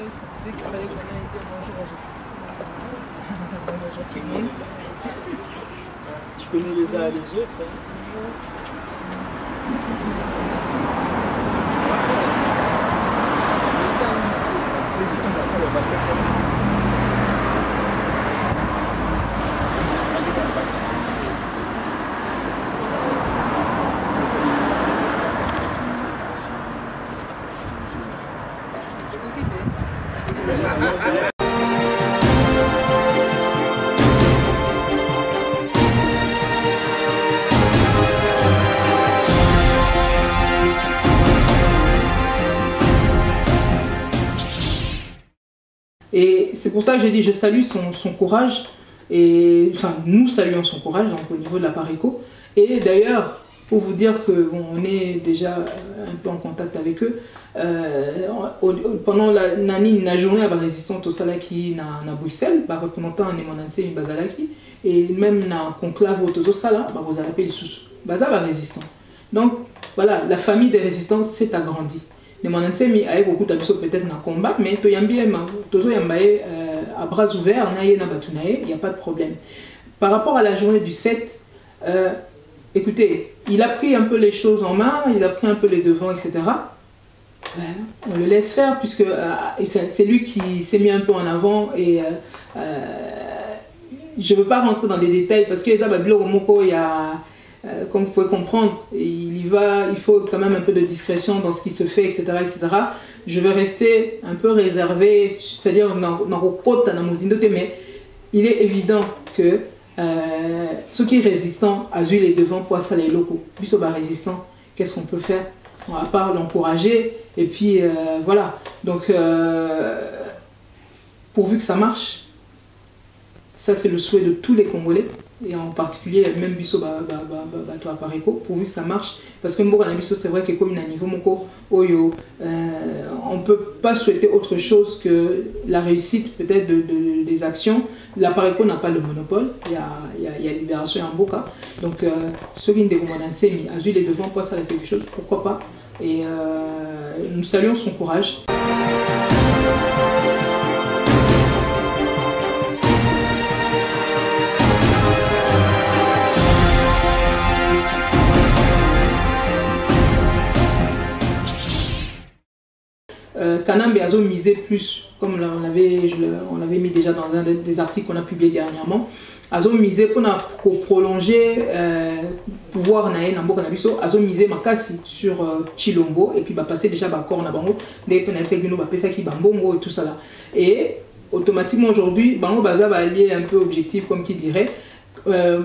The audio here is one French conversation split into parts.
tu disais qu'il fallait qu'on ait été manger. Tu connais les uns et les autres. Et c'est pour ça que j'ai dit je salue son courage, et enfin nous saluons son courage donc, au niveau de la Pareco. Et d'ailleurs, pour vous dire que bon, on est déjà un peu en contact avec eux, pendant la journée à la résistante au Salaki à Bruxelles, représentant un émonanse Bazalaki, et même na conclave au Tozo Sala, vous allez appeler Bazala résistant. Donc voilà, la famille des résistants s'est agrandie. Les Monantsemi a beaucoup de peut-être dans le combat, mais à bras ouverts, il n'y a pas de problème. Par rapport à la journée du 7, écoutez, il a pris un peu les choses en main, il a pris un peu les devants, etc. On le laisse faire, puisque c'est lui qui s'est mis un peu en avant, et je ne veux pas rentrer dans des détails, parce que il y a... comme vous pouvez comprendre, il faut quand même un peu de discrétion dans ce qui se fait, etc. etc. Je vais rester un peu réservé, c'est-à-dire mais il est évident que ceux qui sont résistants à l'huile et devant pour ça les locaux. Puis ce résistant, qu'est-ce qu'on peut faire? À part l'encourager, et puis voilà. Donc, pourvu que ça marche, ça c'est le souhait de tous les Congolais. Et en particulier même biso à Pareco, pourvu que ça marche, parce que c'est vrai que comme il y a un niveau oyo, on ne peut pas souhaiter autre chose que la réussite peut-être des actions. La Pareco n'a pas le monopole, il y a Libération et Mboka, donc ceux qui ont des commandances mis à les devants pour ça quelque chose, pourquoi pas, et nous saluons son courage. Kanambe a misé plus, comme on l'avait mis déjà dans un des articles qu'on a publié dernièrement, a misé pour prolonger pouvoir naé nambo kanabiso, a misé makasi sur Chilombo, et puis passer déjà bakor na bango dès que na bino passer qui bambongo et tout ça là, et automatiquement aujourd'hui bango baza va allier un peu objectif comme qui dirait et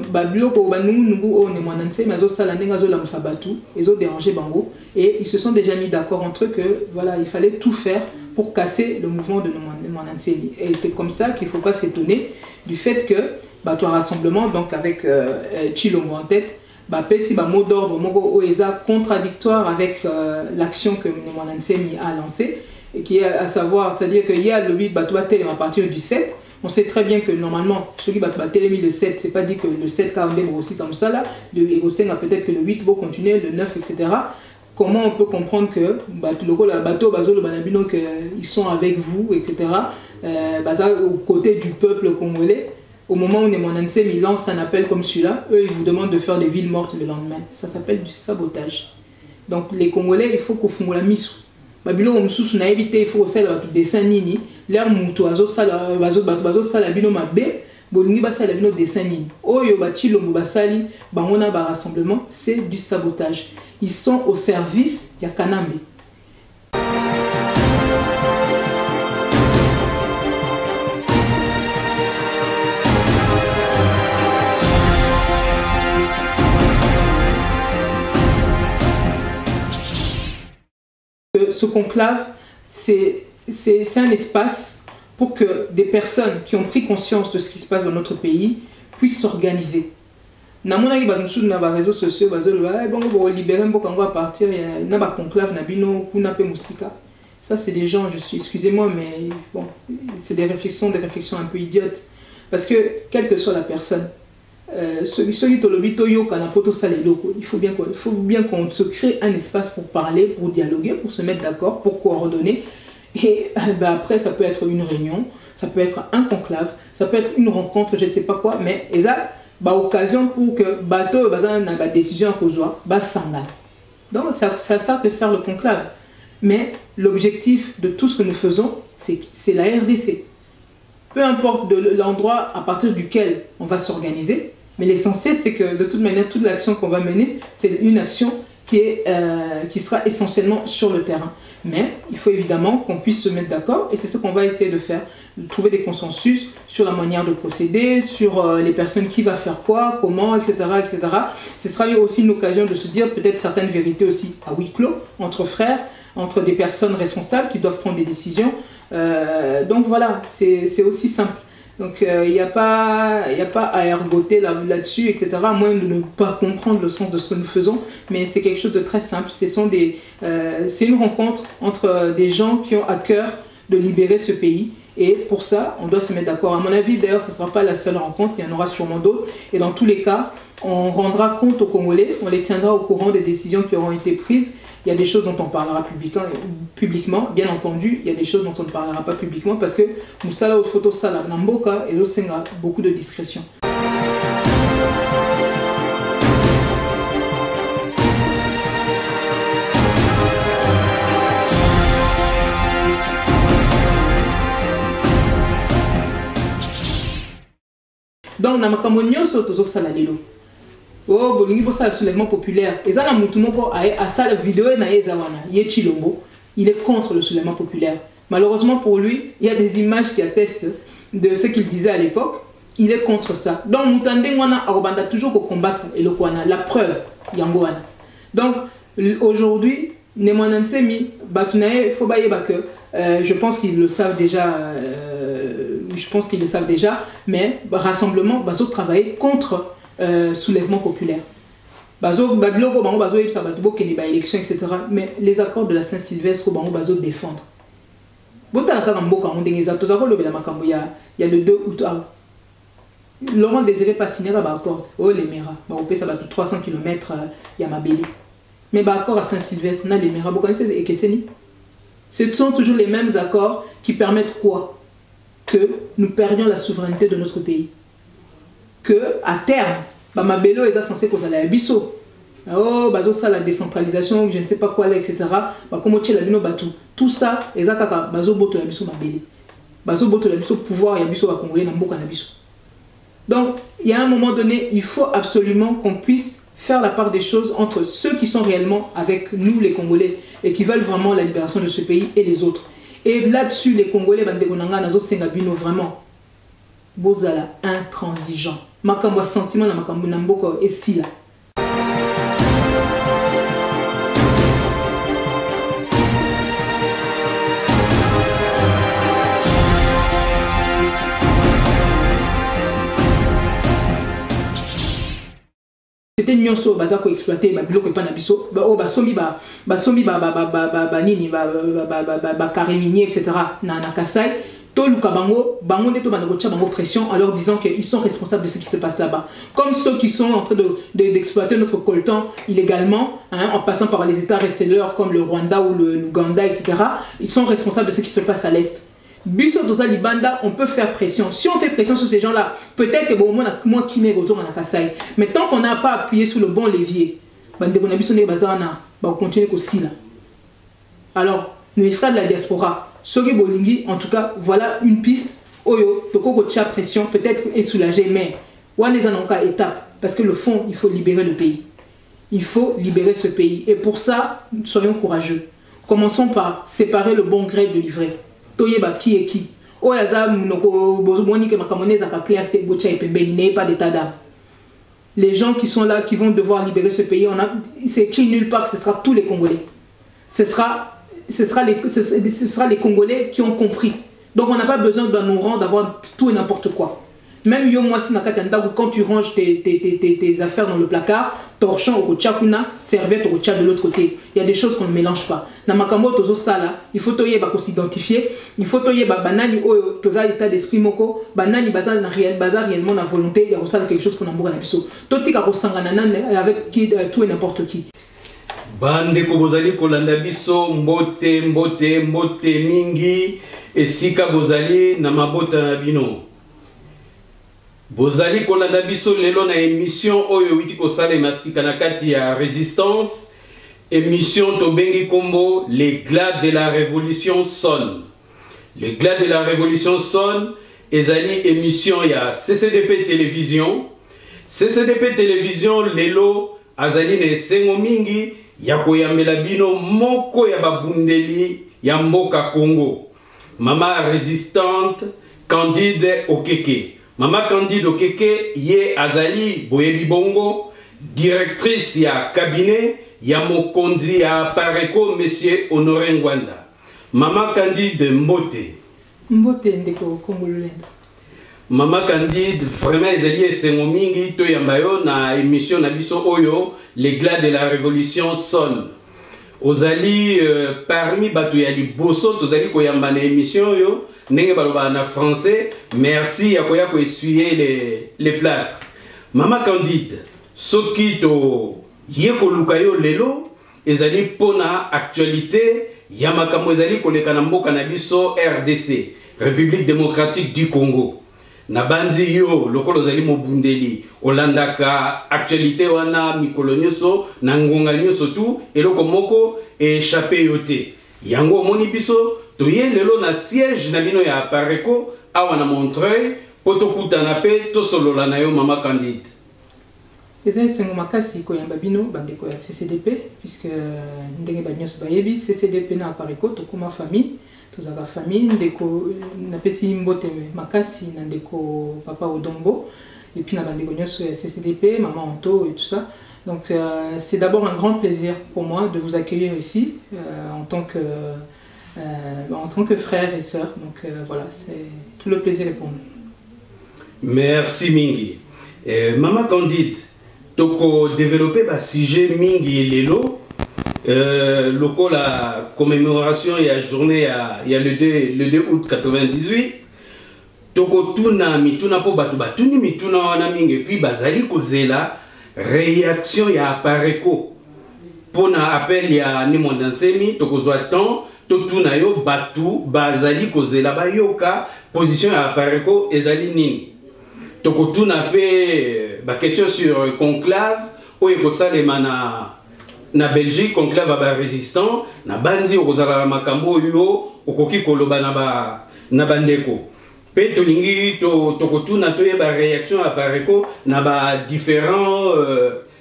ils se sont déjà mis d'accord entre eux que voilà, il fallait tout faire pour casser le mouvement de Monanseli. Et c'est comme ça qu'il ne faut pas s'étonner du fait que ton rassemblement, donc avec Chilombo en tête, pesi mot d'ordre contradictoire avec l'action que Monanseli a lancée, et qui est à savoir, c'est-à-dire qu'il y a le 8 à partir du 7. On sait très bien que normalement, ceux qui battent le 7, c'est pas dit que le 7 quand on aussi comme ça là, peut-être que le 8 va continuer, le 9, etc. Comment on peut comprendre que ils sont avec vous, etc. Aux côtés du peuple congolais, au moment où les Monansemi lancent un appel comme celui-là, eux ils vous demandent de faire des villes mortes le lendemain. Ça s'appelle du sabotage. Donc les Congolais, il faut qu'on fasse la mise. Babilo mususu na éviter il faut aussi la dessin nini l'air mutu azo sala bino mabe bolingi basala bino dessin nini oyo batilo mubasali bangona ba rassemblement, c'est du sabotage. Ils sont au service ya Kanambe. Ce conclave, c'est un espace pour que des personnes qui ont pris conscience de ce qui se passe dans notre pays puissent s'organiser. Dans les réseaux sociaux, ça c'est des gens, excusez-moi, mais bon, c'est des réflexions un peu idiotes. Parce que, quelle que soit la personne, il faut bien qu'on se crée un espace pour parler, pour dialoguer, pour se mettre d'accord, pour coordonner. Et après, ça peut être une réunion, ça peut être un conclave, ça peut être une rencontre, je ne sais pas quoi, mais ça, occasion pour que bateau la décision qu'on soit sangane. Donc c'est à ça que sert le conclave. Mais l'objectif de tout ce que nous faisons, c'est la RDC. Peu importe l'endroit à partir duquel on va s'organiser, mais l'essentiel c'est que de toute manière, toute l'action qu'on va mener, c'est une action qui sera essentiellement sur le terrain. Mais il faut évidemment qu'on puisse se mettre d'accord et c'est ce qu'on va essayer de faire, de trouver des consensus sur la manière de procéder, sur les personnes qui va faire quoi, comment, etc., etc. Ce sera aussi une occasion de se dire peut-être certaines vérités aussi à huis clos, entre frères, entre des personnes responsables qui doivent prendre des décisions. Donc voilà, c'est aussi simple. Donc il n'y a pas à ergoter là-dessus, etc. À moins de ne pas comprendre le sens de ce que nous faisons. Mais c'est quelque chose de très simple. C'est une rencontre entre des gens qui ont à cœur de libérer ce pays. Et pour ça, on doit se mettre d'accord. À mon avis, d'ailleurs, ce ne sera pas la seule rencontre. Il y en aura sûrement d'autres. Et dans tous les cas, on rendra compte aux Congolais. On les tiendra au courant des décisions qui auront été prises. Il y a des choses dont on parlera publiquement, bien entendu. Il y a des choses dont on ne parlera pas publiquement parce que Moussala ou Photo Sala, Namboka et Losenga, beaucoup de discrétion. Donc, na makambo nyonso tozosala lelo. Oh, bolingi pour ça le soulèvement populaire. Et ça, na mutu moko a ça la vidéo na ezawana. Ye Chilombo, il est contre le soulèvement populaire. Malheureusement pour lui, il y a des images qui attestent de ce qu'il disait à l'époque. Il est contre ça. Donc, mutande wana arobanda toujours pour combattre elokwana. La preuve, yangowana. Donc, aujourd'hui, Nemwanansemi, batunae, faut baye que je pense qu'ils le savent déjà. Mais rassemblement, bazo travailler contre soulèvement populaire. Élection, etc. Mais les accords de la Saint-Sylvestre, bazo défendre. Il y a le 2 août. Laurent Désiré pas signer un accord. Oh, les Mera. Ça va 300 km, il y a ma belle. Mais l'accord à Saint-Sylvestre, on a les Mera. Vous connaissez les Kesseni? Ce sont toujours les mêmes accords qui permettent quoi? Que nous perdions la souveraineté de notre pays. Que à terme, ma bélo est censé causer la biso. Oh, ça la décentralisation, je ne sais pas quoi, etc. Comment tu la bino batu. Tout ça, exactement, bazo boto la biso ma bélé. Bazo boto la biso pouvoir, ya biso va congolais na mboka na biso. Donc, il y a un moment donné, il faut absolument qu'on puisse faire la part des choses entre ceux qui sont réellement avec nous, les Congolais, et qui veulent vraiment la libération de ce pays, et les autres. Et là-dessus, les Congolais, vraiment, bozala intransigeant. Makambo sentiment na makambo na mboko et si là. C'était nyonso baza ko exploiter ba biloko pa na biso ba o ba sombi ba nini ba carré etc. na Kasai to luka bango nde to bango tia bango pression en leur disant qu'ils sont responsables de ce qui se passe là-bas, comme ceux qui sont en train d'exploiter notre coltan illégalement, hein, en passant par les états receleurs comme le Rwanda ou l'Ouganda, etc. Ils sont responsables de ce qui se passe à l'est. Biso Doza Libanda, on peut faire pression. Si on fait pression sur ces gens-là, peut-être que bon, moi qui m'ai retourné à Kasai. Mais tant qu'on n'a pas appuyé sur le bon levier, on va continuer aussi là. Alors, mes frères de la diaspora, Sogi Bolingi, en tout cas, voilà une piste. Oyo, toko tia pression, peut-être est soulagé, mais on est en cas étape. Parce que le fond, il faut libérer le pays. Il faut libérer ce pays. Et pour ça, soyons courageux. Commençons par séparer le bon gré de l'ivraie. Toyeba qui est qui. Pas d'état d'âme. Les gens qui sont là, qui vont devoir libérer ce pays, c'est écrit nulle part que ce sera tous les Congolais. Ce sera les Congolais qui ont compris. Donc on n'a pas besoin dans nos rangs d'avoir tout et n'importe quoi. Même yo moi si quand tu ranges tes affaires dans le placard, torchon au tchakuna, serviette au tchak de l'autre côté. Il y a des choses qu'on ne mélange pas. Na makambo tozo sala, il faut toyer ba s'identifier, il faut toyer ba banani o toza état d'esprit moko, banani bazar na réellement la volonté, il y a aussi quelque chose qu'on a mboka na biso. Totika ko sangana avec qui tout et n'importe qui. Bande Kobozali Kolanda biso mbote mbote mbote mingi esika bozali na mabota na bino. Bozali Kolanda biso lelo na émission oyo witi kosalema sika na kati ya résistance. Émission tobengi kombo les glades de la révolution sonne. Les glades de la révolution sonne ezali émission ya CCDP télévision. CCDP télévision lelo azali ne sengo mingi ya koyambela bino moko ya babundeli ya mboka Congo. Mama résistante Candide Okeke. Mama Candide Okeke ye azali boyebi bongo directrice ya cabinet ya mokonzi ya Pareko monsieur Honoré Ngwanda. Mama Candide Mbote. Mbote ndeko Kongolenda. Mama Candide vraiment ezali esengo mingi to yambayo na émission na biso oyo les glades de la révolution sonne. Ozali parmi bato ya liboso tozali koyamba na émission oyo ndenge baloba na français. Merci ya koya ko essuyer les plâtres. Mama Candide soki to yeko lukayo lelo ezali pona actualité ya makambo ezali koleka na mboka na biso RDC, République démocratique du Congo. Nabanzi yo lokolo zali mobundeli olandaka actualité wana mikolo nyonso na ngonga nyonso tu eloko moko échappé yote. Yango moni biso toye lelo na siège na bino ya Pareko awa na Montreuil poto kutana pe to solola na yo Mama Candide. Ezali sengo makasi koyamba bino bandeko ya CCDP puisque ndenge banyoso bayebi CCDP na Pareko tokoma famille. Tozaka famille ndeko na pesi mbote makasi na ndeko papa Odombo et puis na bandeko nyoso ya CCDP maman Anto et tout ça. Donc c'est d'abord un grand plaisir pour moi de vous accueillir ici en tant que frère et sœur. Donc voilà, c'est tout le plaisir est pour nous. Merci mingi. Mama Candide toko développer ba sujet mingi lelo. Loco la commémoration et la journée il y a le 2 août 98 toko tuna mituna po batu batuni mituna wana mingi et puis bazali kozela réaction ya Pareko pona appel ya ni mondansemi toko zwa temps to tuna yo batu bazali kozela bayoka position ya Pareko ezali nini toko tuna pe ba question sur conclave o ekosalema na Belgique conclave ba résistant na banzi okozala makambo yo okoki koloba na bandeko pe tolingi tokotuna to yeba réaction à Pareko na ba différents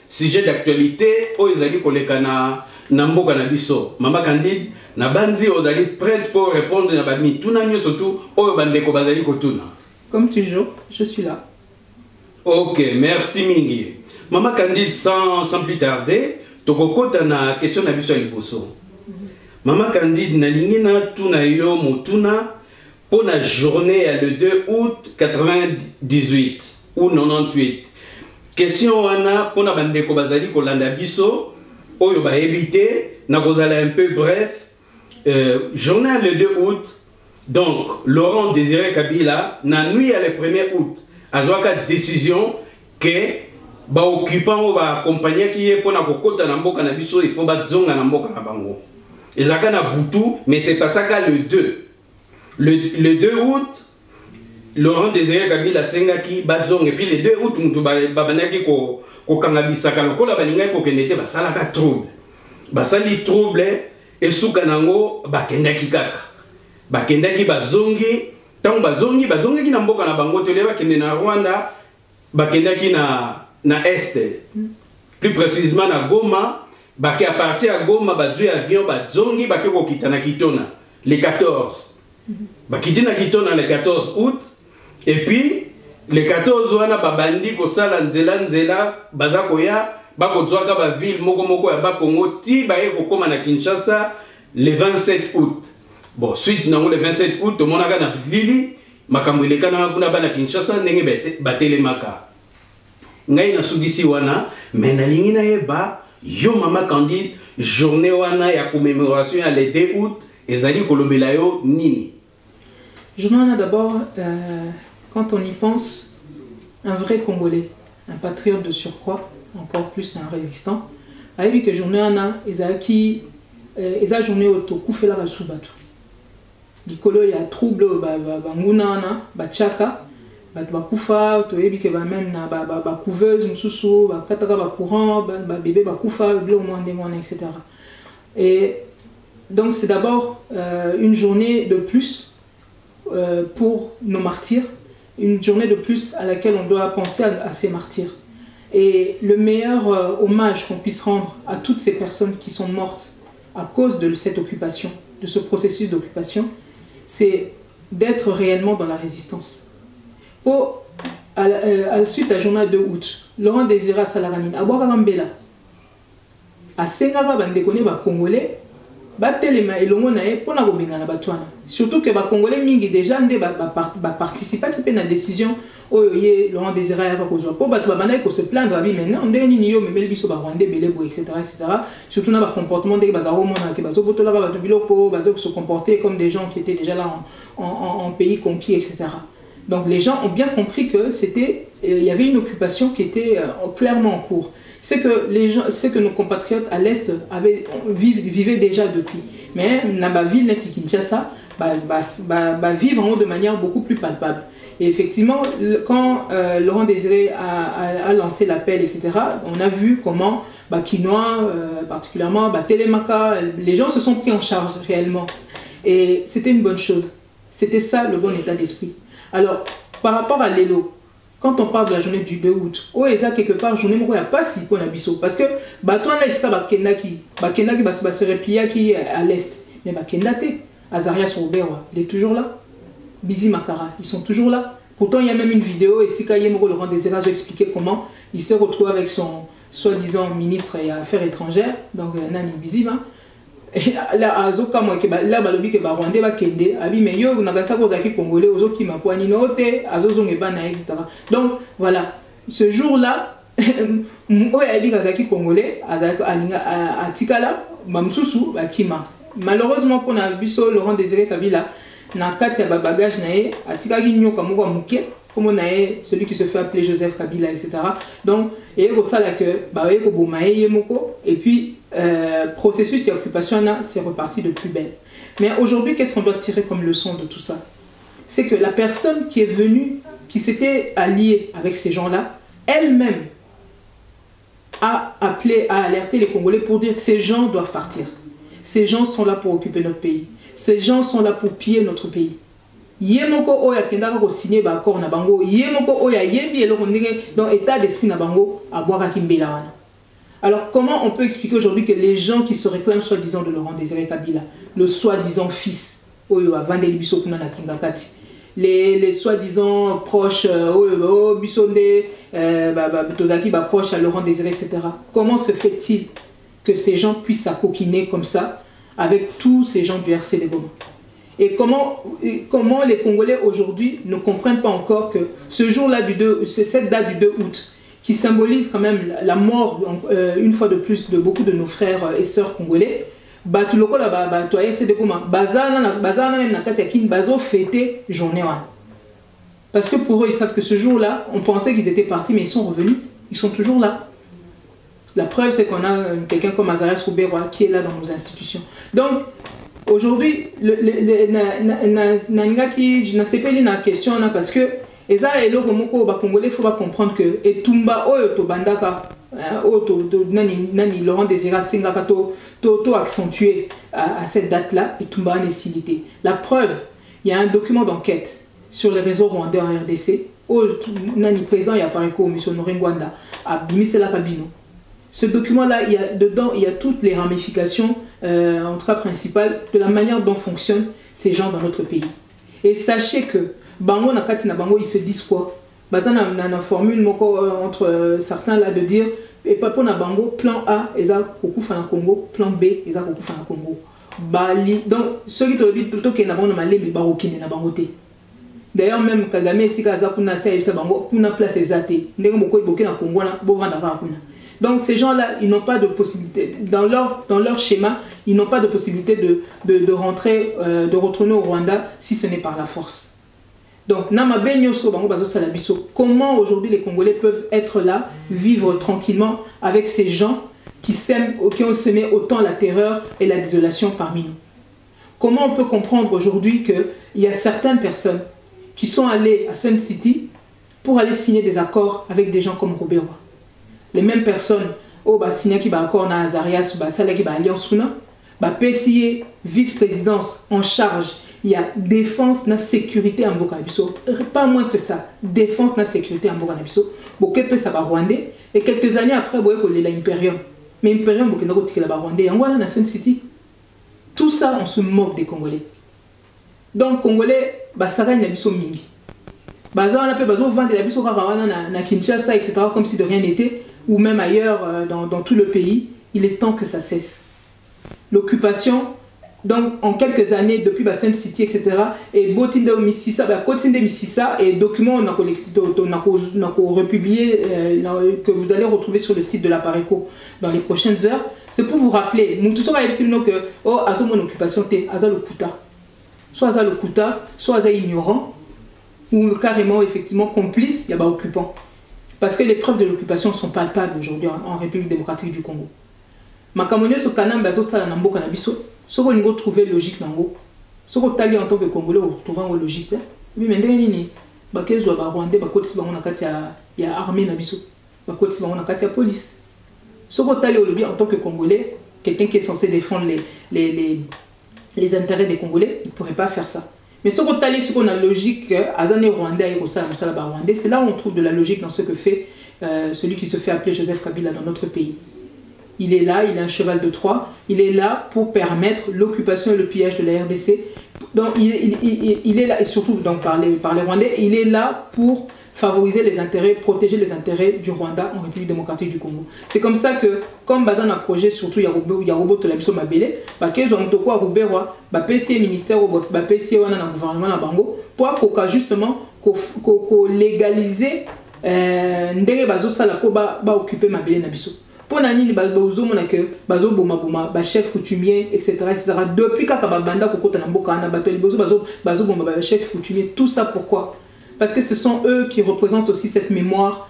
sujets d'actualité o ezali koleka na mboka na biso. Mama Candide na banzi ozali prête pour répondre na ba mituna nyo surtout o bandeko bazali kotuna. Comme toujours, je suis là. OK, merci mingi. Mama Candide sans plus tarder tokokota na question na biso ya liboso. Mama Candide na lingina tuna yo motuna pour la journée le 2 août 98 ou 98. Question wana pour na bandeko bazali kolanda biso oyo ba éviter na kozala un peu bref. Journée le 2 août donc Laurent Désiré Kabila na nuit le 1er août azwaka décision que ba occupant ou ba compagnie qui est pour na kokota na mboka na biso il faut ba zonga na mboka na bango ezaka na butu mais c'est pas ça que le 2 le 2 août Laurent Désiré Kabila sengaki ba zonga et puis le 2 août mutu ba banaki ko kangabisaka lokola balingai ko kenete ba salaka trouble ba sali trouble et suka nango ba kendaki kaka ba kendaki ba zongi tant ba zongi ki na mboka na bango to leba kende na Rwanda ba kendaki na Est, plus précisément na Goma, baki à partir à Goma, bazui avion, bazongi, baki ko kitana kitona, le 14. Baki tina kitona le 14 août, et puis le 14 wana babandi ko sala nzela, bazako ya, bako zwaka ba ville moko ya Bakongo, ti baye ko koma na Kinshasa le 27 août. Bon, suite nango le 27 août, monaka na Lili, makambo ilekana kuna bana Kinshasa, ndenge batelemaka. Ngai na sugisi wana mais na lingi na yeba yo Mama Candide journée wana ya commémoration ya le 2 août ezali kolobela yo nini. Journée wana d'abord quand on y pense un vrai Congolais, un patriote de surcroît, encore plus un résistant, ayebi que journée ana ezaki eza journée otokufelaka su bato likolo ya trouble banguna wana bachaka bato bakufa toyebi ke même na couveuse mususu bakataka courant bébé bakufa bilo mwande mwana etc. Et donc c'est d'abord une journée de plus pour nos martyrs, une journée de plus à laquelle on doit penser à ces martyrs. Et le meilleur hommage qu'on puisse rendre à toutes ces personnes qui sont mortes à cause de cette occupation, de ce processus d'occupation, c'est d'être réellement dans la résistance. À la suite de la journée de août, Laurent Désiré Salaranine, à Boarambela, à Sengara Bandekone, Congolais, batelema elongo na ye pona kobenga na batwana, surtout que ba congolais mingi déjà nde ba participer à la décision oyo ye Laurent Désiré ya kozwa po bato babanda ko se plaindre abi maintenant ndenge nini yo memeli biso ba rwandais belebo etc. surtout na ba comportement de bazaro mona ke bazo botola ba bato biloko bazo se comporter comme des gens qui étaient déjà là en pays conquis etc. Donc les gens ont bien compris que c'était il y avait une occupation qui était clairement en cours. C'est que nos compatriotes à l'Est vivaient déjà depuis. Mais dans la ville de Kinshasa, vivre en haut de manière beaucoup plus palpable. Et effectivement, quand Laurent Désiré a lancé l'appel, etc., on a vu comment Kinois, particulièrement Télémaca, les gens se sont pris en charge réellement. Et c'était une bonne chose. C'était ça le bon état d'esprit. Alors, par rapport à l'ELO, quand on parle de la journée du 2 août, quelque part, journée il n'y a pas si bon abisso. Parce que, Bakendaki va se replier à l'est. Mais Bakendate, Azaria Soubewa, il est toujours là. Bizi Makara, ils sont toujours là. Pourtant, il y a même une vidéo, et Sika Yemoro Laurent Désiré a expliqué comment il s'est retrouvé avec son soi-disant ministre des Affaires étrangères, donc Nani Bizima. Là, azoka moi que là balobi que Rwandais va kende abi mais yo na gatsa ko zaki congolais ozoki mapwani note azozonge bana etc. Donc voilà, ce jour-là oya abi gazaki congolais azaki alinga atikala mamsusu bakima. Malheureusement pour na biso Laurent Désiré Kabila na kati ya bagage na ye atikaki nyoka moko muke comme on a celui qui se fait appeler Joseph Kabila etc. Donc et ko sala que ba ye ko bomaye yemoko et puis processus et occupation c'est reparti de plus belle. Mais aujourd'hui, qu'est-ce qu'on doit tirer comme leçon de tout ça? C'est que la personne qui est venue, qui s'était alliée avec ces gens-là, elle-même a appelé, a alerté les Congolais pour dire que ces gens doivent partir. Ces gens sont là pour occuper notre pays. Ces gens sont là pour piller notre pays. Yemoko oya kendaka ko signer ba accord na bango, yemoko oya yebi eloko ndenge dans état d'esprit na bango a boire kimbela wana. Alors comment on peut expliquer aujourd'hui que les gens qui se réclament soi-disant de Laurent Désiré Kabila, le soi-disant fils, les soi-disant proches, proches à Laurent Désiré, etc. Comment se fait-il que ces gens puissent s'acoquiner comme ça avec tous ces gens du RC de Goma? Et comment les Congolais aujourd'hui ne comprennent pas encore que ce jour-là, cette date du 2 août, qui symbolise quand même la mort, une fois de plus, de beaucoup de nos frères et sœurs congolais, parce que pour eux, ils savent que ce jour-là, on pensait qu'ils étaient partis, mais ils sont revenus, ils sont toujours là. La preuve, c'est qu'on a quelqu'un comme Azaria Soubewa qui est là dans nos institutions. Donc, aujourd'hui, je ne sais pas la question, parce que et ça, et Congolais, il faut comprendre que et Tumba oyo to bandaka nani Laurent Désiré Sengaka to accentué à cette date-là et Tumba nécessité. La preuve, il y a un document d'enquête sur les réseaux rwandais en RDC. Nani président il apparaît comme M. Norengwanda à Bimisela Kabino. Ce document-là, dedans, il y a toutes les ramifications, en tout cas principales, de la manière dont fonctionnent ces gens dans notre pays. Et sachez que Bango na kati na bango, ils se disent quoi? Baza na formule moko entre certains là de dire et pas pour na bango plan A eza kokufa na Congo, plan B eza kokufa na Congo. Bali donc ceux qui te disent plutôt que na bango na malé mais barokine na bango te. D'ailleurs même Kagame si kaza kuna sa yebisa bango kuna place ezate. Ndenge moko iboke na Congo na bo vanda ka kuna. Donc ces gens-là, ils n'ont pas de possibilité, dans leur schéma, ils n'ont pas de possibilité de rentrer, de retourner au Rwanda si ce n'est par la force. Donc, comment aujourd'hui les Congolais peuvent être là, vivre tranquillement avec ces gens qui ont semé autant la terreur et la désolation parmi nous. Comment on peut comprendre aujourd'hui qu'il y a certaines personnes qui sont allées à Sun City pour aller signer des accords avec des gens comme Robert Roy. Les mêmes personnes, signé qui accord na Azarias, qui alliance, PCA, vice-présidence en charge, il y a défense na sécurité en Bokanabiso. Pas moins que ça, défense na sécurité en Bokanabiso. Bokepe ça va Rwandais. Et quelques années après, vous voyez l'Imperium. Mais l'Imperium, vous voyez que la Rwandais. En voilà, Nation City. Tout ça, on se moque des Congolais. Donc, Congolais, ça gagne la biso mingi. On a pu vendre la biso na Kinshasa, etc., comme si de rien n'était, ou même ailleurs dans tout le pays. Il est temps que ça cesse. L'occupation, donc en quelques années, depuis Sun City, etc., et Botinde Mississa, et documents on a republié, que vous allez retrouver sur le site de la Pareco dans les prochaines heures. C'est pour vous rappeler, nous tous on que mon occupation t'es Aza le Kuta, soit Aza le Kuta, soit Aza ignorant, ou carrément effectivement complice, il y a pas occupant. Parce que les preuves de l'occupation sont palpables aujourd'hui en République démocratique du Congo. Makamonio so kanam bazo sala na mboka na biso, soko lingo trouver logique nango. Soko tali en tant que Congolais on trouve une logique. Mais ndenge nini bakezwa ba Rwandais bakotisi bango na kati ya armée na biso. Bakotisi bango na kati ya police. Soko tali olobi en tant que Congolais, quelqu'un qui est censé défendre les intérêts des Congolais, il ne pourrait pas faire ça. Mais ce qu'on a la logique, Azane Rwandais, c'est là où on trouve de la logique dans ce que fait celui qui se fait appeler Joseph Kabila dans notre pays. Il est là, il est un cheval de Troie, il est là pour permettre l'occupation et le pillage de la RDC. Donc, il est là, et surtout donc, par les Rwandais, il est là pour favoriser les intérêts, protéger les intérêts du Rwanda en République démocratique du Congo. C'est comme ça que, comme Bazan a projet, surtout Yarobo Tolabiso Mabele, qu'ils ont un Roberwa, PCA ministère, PCA wana gouvernement na Bango, pour justement légaliser ndenge bazo sala ko ba occuper Mabele na biso. Pour nani bazo mona que bazo boma chef coutumier etc. Depuis kaka banda kokota na mboka na bato bazo boma chef coutumier, tout ça pourquoi? Parce que ce sont eux qui représentent aussi cette mémoire,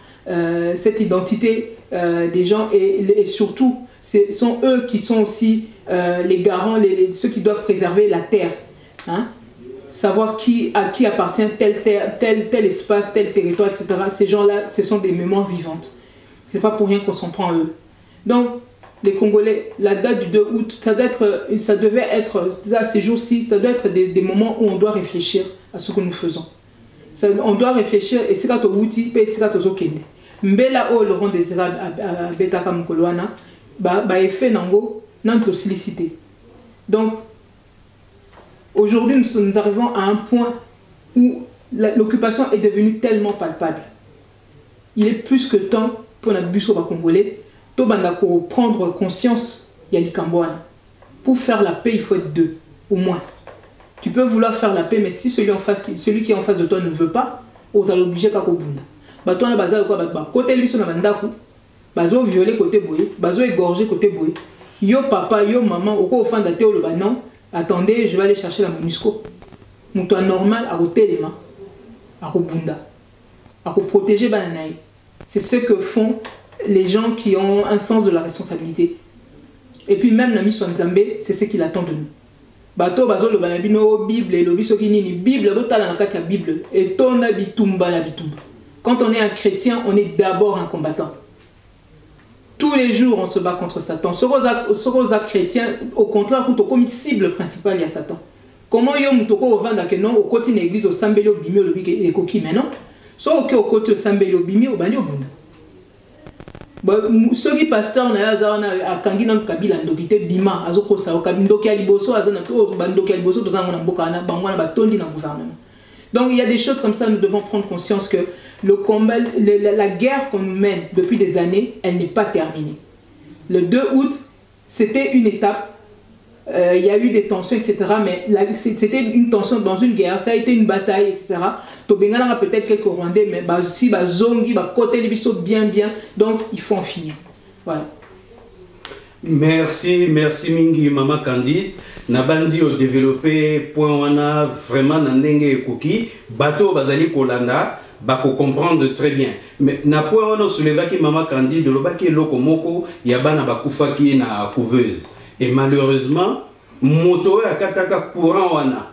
cette identité des gens et surtout, ce sont eux qui sont aussi les garants, ceux qui doivent préserver la terre. Hein? Savoir à qui appartient tel espace, tel territoire, etc. Ces gens-là, ce sont des mémoires vivantes. Ce n'est pas pour rien qu'on s'en prend à eux. Donc, les Congolais, la date du 2 août, ça devait être, ces jours-ci, ça doit être des moments où on doit réfléchir à ce que nous faisons. On doit réfléchir et c'est quand on outil et c'est quand on okende. Mbela o Laurent Désirable à Betaka Mukoloana effet nango nanto sollicité. Donc aujourd'hui nous arrivons à un point où l'occupation est devenue tellement palpable. Il est plus que temps pour notre bus congolais to prendre conscience ya likamboana. Pour faire la paix, il faut être deux au moins. Tu peux vouloir faire la paix, mais si celui qui est en face de toi ne veut pas, on allez l'obliger à kobunda. Toi, on a côté lui sur la bandaku, bazo violer côté boye, bazo égorger côté boye. Yo papa, yo maman, au quoi au fond d'athée le non, attendez, je vais aller chercher la MONUSCO. Mon toi normal à côté les mains, à kobunda, à protéger bananaï. C'est ce que font les gens qui ont un sens de la responsabilité. Et puis même la mission Nzambe, c'est ce qu'il attend de nous. Bato bazo le banabino Bible et lobi sokinini Bible botala na kati ya Bible et tona bitumba la bitumba. Quand on est un chrétien, on est d'abord un combattant. Tous les jours, on se bat contre Satan. Sorosa chrétien, au contraire, comme cible principale, il y a Satan. Comment yo mutoko au vanda que non au côté de l'église au sambelo bimi au lobi et coquille maintenant. Soit au côté au sambelo bimi au bani au bunda. Ceux qui pasteur na kangi na kabila ndokite bima azoko sa ndoki aliboso azana to bandoki aliboso to zanga na mboka na bango na batondi na gouvernement. Donc il y a des choses comme ça, nous devons prendre conscience que le combat, la guerre qu'on nous mène depuis des années, elle n'est pas terminée. Le 2 août, c'était une étape, il y a eu des tensions, etc. Mais c'était une tension dans une guerre, ça a été une bataille, etc. Tobengala a peut-être quelques Rwandais, mais si zongi, côté les bisous bien, donc il faut en finir. Voilà. Merci mingi Mama Candide. Nabandi au développé point wana vraiment na ndenge ekoki bateau bazali kolanda bako comprendre très bien. Mais na point wana soulevaki Mama Candide lobaki loko moko ya bana bakufaki na couveuse. Et malheureusement moto ya kataka courant wana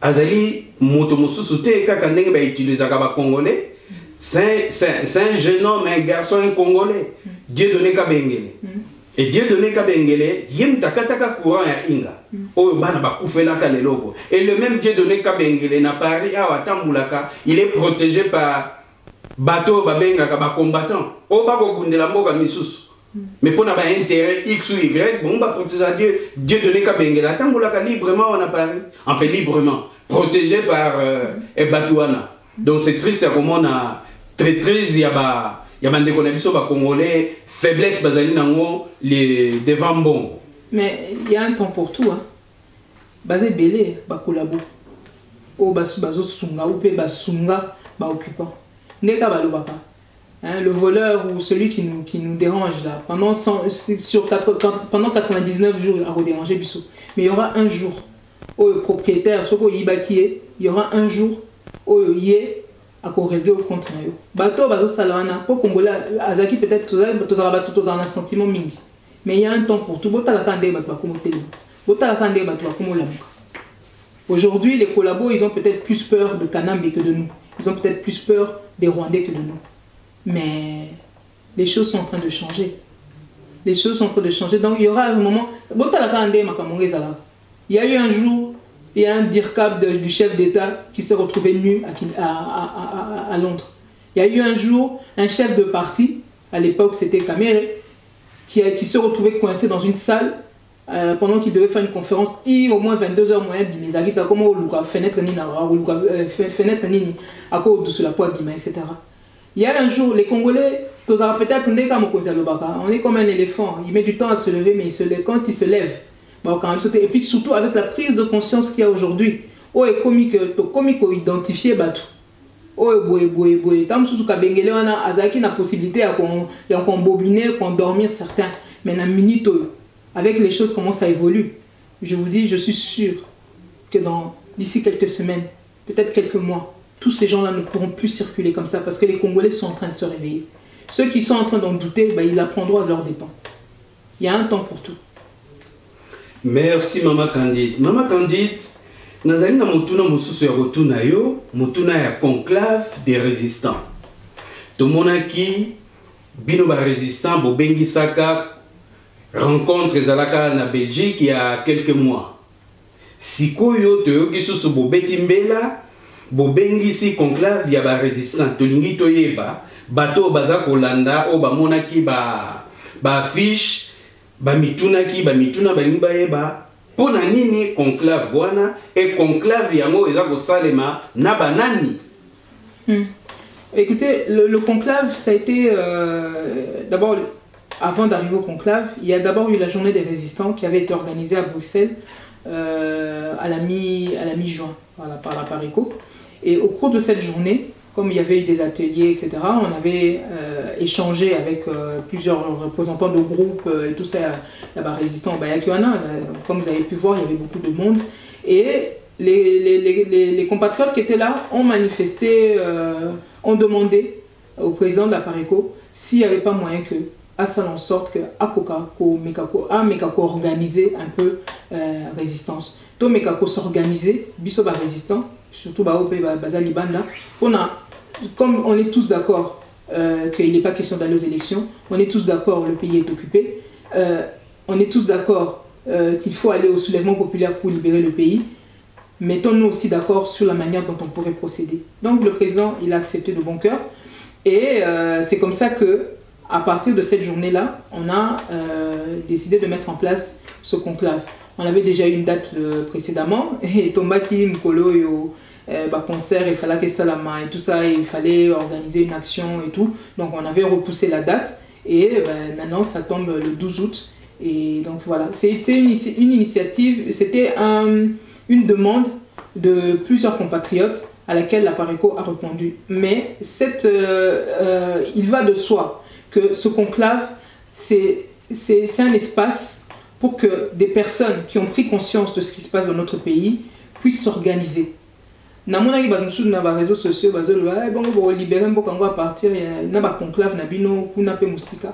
azali moto mosusu te kaka ndenge ba utiliser ka ba congolais. C'est un jeune homme, un garçon, un congolais. Dieu donné kabengele. Et Dieu donné kabengele, yem takataka courant ya inga. Oyo bana bakufela ka leloko. Et le même Dieu donné kabengele na Paris a watambulaka, il est protégé par bateau babenga ka ba combattant. O ba ko gundela mboka misusu. Mais pour na ba intérêt X ou Y, bon ba protéger Dieu donné kabengele atambulaka librement on a Paris. Enfin librement, protégé par Batouana. Donc c'est triste comme on a très triste il y a des connexions congolais faiblesse bazali nango les devant bon. Mais il y a un temps pour tout hein. Basé belé ba collabo. O bazo sunga ou pe basunga ba occupant. Neka ba lobaka. Hein, le voleur ou celui qui nous dérange là pendant 99 jours à redéranger biso. Mais il y aura un jour au propriétaire soko yibaki, il y aura un jour oyo yé à corriger au compte na yo bato bazo salana pour congolais azaki peut-être tous un sentiment mingi mais il y a un temps pour tout bota la kande bato ba komoteli bota la kande bato ba komolamuka. Aujourd'hui les collabos ils ont peut-être plus peur de Kanambe que de nous, ils ont peut-être plus peur des Rwandais que de nous, mais les choses sont en train de changer, les choses sont en train de changer. Donc il y aura un moment bota la kande makamongezala. Il y a eu un jour il y a un dirkab du chef d'État qui s'est retrouvé nu à Londres. Il y a eu un jour un chef de parti, à l'époque c'était Kamere, qui s'est retrouvé coincé dans une salle pendant qu'il devait faire une conférence au moins 22h moins mais comment fenêtre nini à cause de la poids bima etc. Il y a un jour les Congolais peut-être on est comme un éléphant, il met du temps à se lever mais quand il se lève et puis surtout avec la prise de conscience qu'il y a aujourd'hui, est comique identifier bateau. Tant que kabengele on a azaki na possibilité à qu'on bobiner, qu'on dormir certains, mais na minute avec les choses comment ça évolue. Je vous dis, je suis sûr que d'ici quelques semaines, peut-être quelques mois, tous ces gens-là ne pourront plus circuler comme ça parce que les Congolais sont en train de se réveiller. Ceux qui sont en train d'en douter, ils apprendront à leurs dépens. Il y a un temps pour tout. Merci Mama Candide. Mama Candide, nazali na mutuna mususu ya rotuna yo, mutuna ya conclave des résistants. Tomonaki bino ba résistants bo bengisaka rencontre ezalaka na Belgique il y a quelques mois. Sikoyo toyoki susu bo betimbela bo bengisi conclave ya ba résistants. Tolingi toyeba bato baza kolanda o ba monaki ba affiche mituna balingi bayeba pona nini conclave wana et conclave yango eza kosalema na banani. Écoutez, le conclave ça a été d'abord avant d'arriver au conclave, il y a d'abord eu la journée des résistants qui avait été organisée à Bruxelles à la mi-juin, voilà, par la Pareco. Et au cours de cette journée, comme il y avait eu des ateliers, etc., on avait échangé avec plusieurs représentants de groupes et tout ça, là-bas résistants au Bayakiwana. Comme vous avez pu voir, il y avait beaucoup de monde. Et les compatriotes qui étaient là ont manifesté, ont demandé au président de la Pareco s'il n'y avait pas moyen que, à faire en sorte que Mekako organiser un peu résistance. Donc Mekako s'organiser, bisoba résistant, surtout Bazali Banda, comme on est tous d'accord qu'il n'est pas question d'aller aux élections, on est tous d'accord le pays est occupé, on est tous d'accord qu'il faut aller au soulèvement populaire pour libérer le pays, mettons-nous aussi d'accord sur la manière dont on pourrait procéder. Donc le président, il a accepté de bon cœur et c'est comme ça que à partir de cette journée-là, on a décidé de mettre en place ce conclave. On avait déjà eu une date précédemment et Tombaki Mkolo concert, il fallait que Salama et tout ça, il fallait organiser une action et tout. Donc on avait repoussé la date et maintenant ça tombe le 12 août. Et donc voilà, c'était une initiative, c'était une demande de plusieurs compatriotes à laquelle la Pareco a répondu. Mais il va de soi que ce conclave, c'est c'est un espace pour que des personnes qui ont pris conscience de ce qui se passe dans notre pays puissent s'organiser. Na mona ki ba nsusu na ba réseaux sociaux bazolo bon bo libérer mboko ngo à partir na ba conclave na bino kuna pe musika.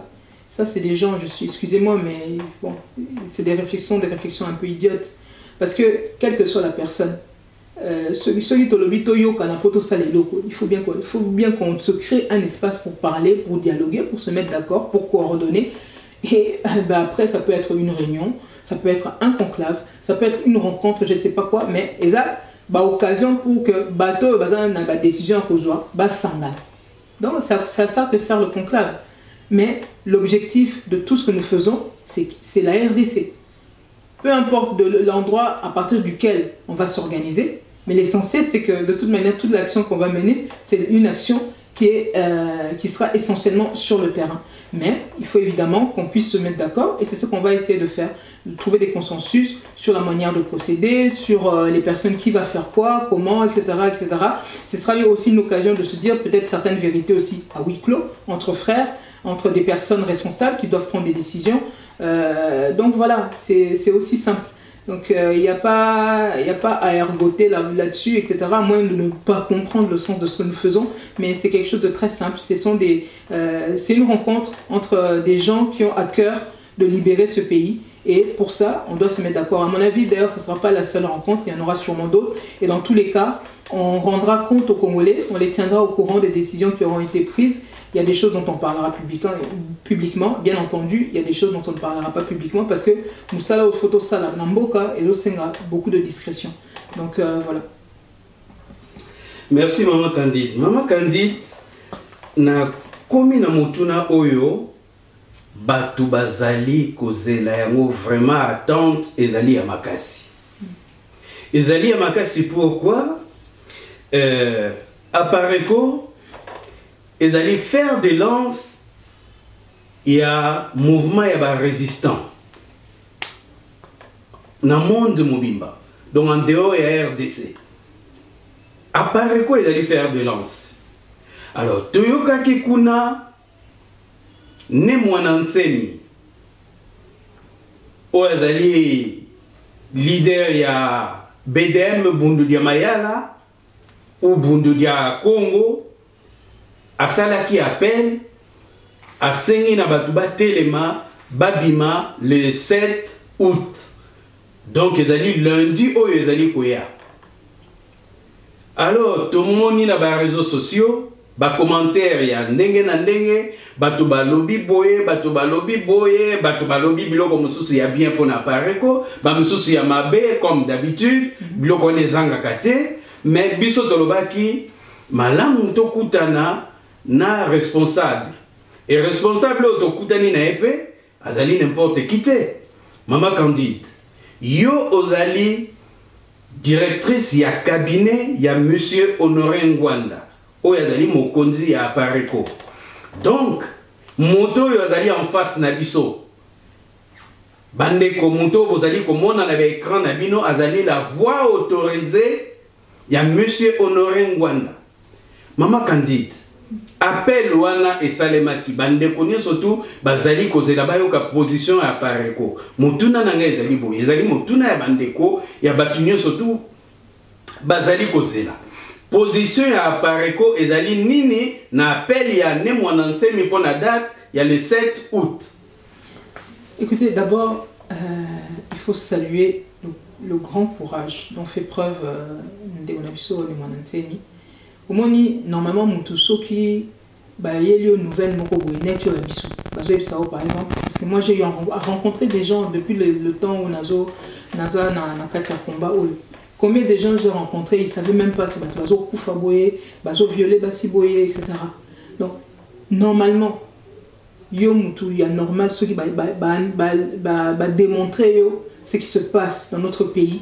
Ça c'est des gens, excusez-moi mais bon, c'est des réflexions un peu idiotes parce que quelle que soit la personne il faut bien qu'on se crée un espace pour parler, pour dialoguer, pour se mettre d'accord, pour coordonner. Et après, ça peut être une réunion, ça peut être un conclave, ça peut être une rencontre, je ne sais pas quoi, mais ça, occasion pour que bateau ait décision à cause donc ça que sert le conclave. Mais l'objectif de tout ce que nous faisons, c'est la RDC. Peu importe l'endroit à partir duquel on va s'organiser, mais l'essentiel c'est que de toute manière, toute l'action qu'on va mener, c'est une action qui sera essentiellement sur le terrain. Mais il faut évidemment qu'on puisse se mettre d'accord et c'est ce qu'on va essayer de faire, de trouver des consensus sur la manière de procéder, sur les personnes qui va faire quoi, comment, etc., etc. Ce sera aussi une occasion de se dire peut-être certaines vérités aussi à huis clos, entre frères, entre des personnes responsables qui doivent prendre des décisions. Donc voilà, c'est aussi simple. Donc il n'y a pas à ergoter là-dessus, etc., à moins de ne pas comprendre le sens de ce que nous faisons, mais c'est quelque chose de très simple. C'est une rencontre entre des gens qui ont à cœur de libérer ce pays. Et pour ça, on doit se mettre d'accord. À mon avis, d'ailleurs, ce ne sera pas la seule rencontre, il y en aura sûrement d'autres. Et dans tous les cas, on rendra compte aux Congolais, on les tiendra au courant des décisions qui auront été prises. Il y a des choses dont on parlera publiquement, bien entendu, il y a des choses dont on ne parlera pas publiquement parce que Moussala ou Photo Sala, Namboka et l'Osenga, beaucoup de discrétion. Donc voilà. Merci Maman Candide. Maman Candide, na komi na motuna oyo, batu bazali kozela yango vraiment attente ezali ya makasi. Ezali ya makasi pourquoi? Apareko, ils allaient faire de lance, il y a mouvement, il y a résistant. Dans le monde de Mobimba, donc en dehors, il y a RDC. À part quoi, ils allaient faire de lance. Alors, Toyoka Kikuna, ne Mwanansemi, où ils allaient leader, il y a BDM Bundudia Mayala, ou Bundudia Congo, asalaki appel à Sengi na batuba telema babima le 7 août. Donc ils allaient lundi ou ils allaient koya. Alors tout le monde na ba réseaux sociaux, ba commentaire ya ndenge na ndenge, batuba lobby boye, batuba lobby boye, batuba lobby biloko mususu ya bien pour na pareko, ba mususu ya mabe comme d'habitude, biloko les angakate, mais biso tolobaki malamu tokutana na responsable. Et responsable autokoutani na épée, azali n'importe qui te. Maman Candide, yo ozali directrice ya cabinet ya monsieur Honoré Ngwanda. O azali mokonzi ya Apareko. Donc, moto yo azali en face na biso. Bandeko moto ozali komona na écran na bino azali la voix autorisée ya monsieur Honoré Ngwanda. Maman Candide, appel wana et salemaki bandeko surtout bazali kozela bayoka position ya Apareko. Mutuna nanga ezali boye, ezali mutuna ya bandeko ya batunyo surtout bazali kozela. Position ya Apareko ezali nini na appel ya ne Mwanansemi pour la date, il y a le 7 août. Écoutez, d'abord il faut saluer le grand courage dont fait preuve Ndeonabiso et Mwanansemi. Omoni normalement mutuso qui yeli nouvelle moko boyenet yo biso bazo ebisao par exemple parce que moi j'ai eu à rencontrer des gens depuis le temps où naza na kati ya combat où combien de gens j'ai rencontré ils savaient même pas que bazo kufa boye bazo violer basi boye etc. Donc normalement yo mutu ya normal ceux qui démontrer yo ce qui se passe dans notre pays.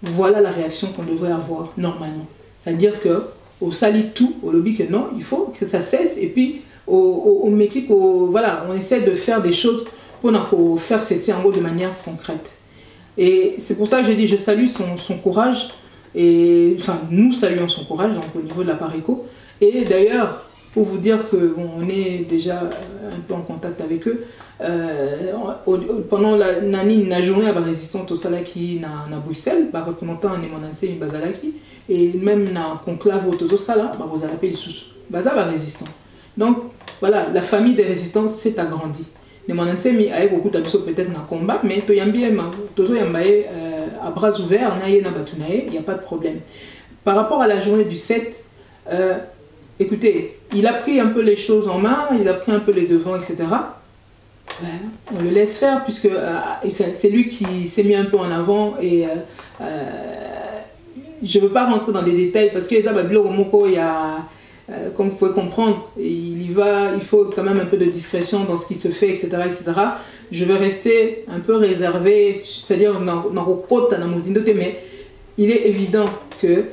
Voilà la réaction qu'on devrait avoir normalement. C'est-à-dire que au sali tout, au lobby que non, il faut que ça cesse et puis au méquique, voilà, on essaie de faire des choses pour faire cesser en gros de manière concrète. Et c'est pour ça que je dis, je salue son courage et enfin nous saluons son courage donc au niveau de la Pareco. Et d'ailleurs, pour vous dire qu'on est déjà un peu en contact avec eux. Pendant la journée à la résistance au Salaki à Bruxelles, représentant en Emonanse Bazalaki, et même dans le conclave au Sala, vous allez sous Bazala résistant. Donc voilà, la famille des résistants s'est agrandie. Emonanse a beaucoup de peut-être dans le combat, mais à bras ouverts, il n'y a pas de problème. Par rapport à la journée du 7, écoutez, il a pris un peu les choses en main, il a pris un peu les devants, etc. On le laisse faire puisque c'est lui qui s'est mis un peu en avant et je ne veux pas rentrer dans des détails parce que comme vous pouvez comprendre, il faut quand même un peu de discrétion dans ce qui se fait, etc. etc. Je vais rester un peu réservé, c'est-à-dire mais il est évident que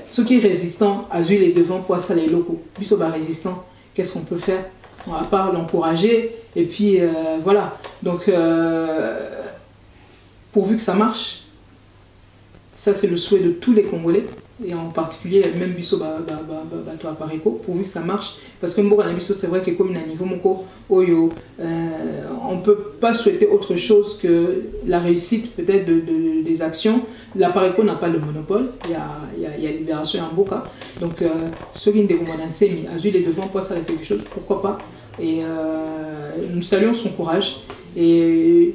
ceux qui sont résistants à jouer les devants pour ça les locaux. Puis résistant, qu'est-ce qu'on peut faire? À part l'encourager et puis voilà. Donc pourvu que ça marche, ça c'est le souhait de tous les Congolais et en particulier même Bisso toi Pareco, pourvu que ça marche parce que c'est vrai que comme il y a un niveau on ne peut pas souhaiter autre chose que la réussite peut-être des actions. La Pareco n'a pas le monopole, il y a Libération en Boca, donc ceux qui ne dévouent pas à jouer les devants pour ça quelque chose, pourquoi pas. Et nous saluons son courage et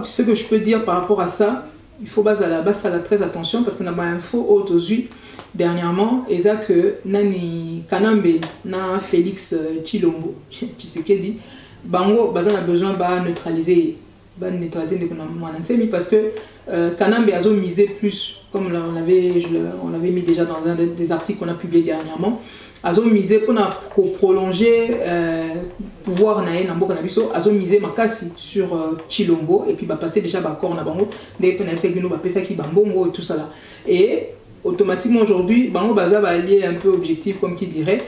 ce que je peux dire par rapport à ça, il faut faire très attention parce qu'on a une info aujourd'hui dernièrement et ça que Nani Kanambe na Félix Tshilombo Tshisekedi bango a besoin de neutraliser parce que Kanambe a misé plus comme on l'avait mis déjà dans un des articles qu'on a publié dernièrement. Azo misé pour prolonger pouvoir naé nambo kanabiso azo misé makasi sur Tshilombo et puis passer déjà d'accord na bango dès que na sekino pesa ki bambongo et tout ça là et automatiquement aujourd'hui bango baza va allier un peu objectif comme qui dirait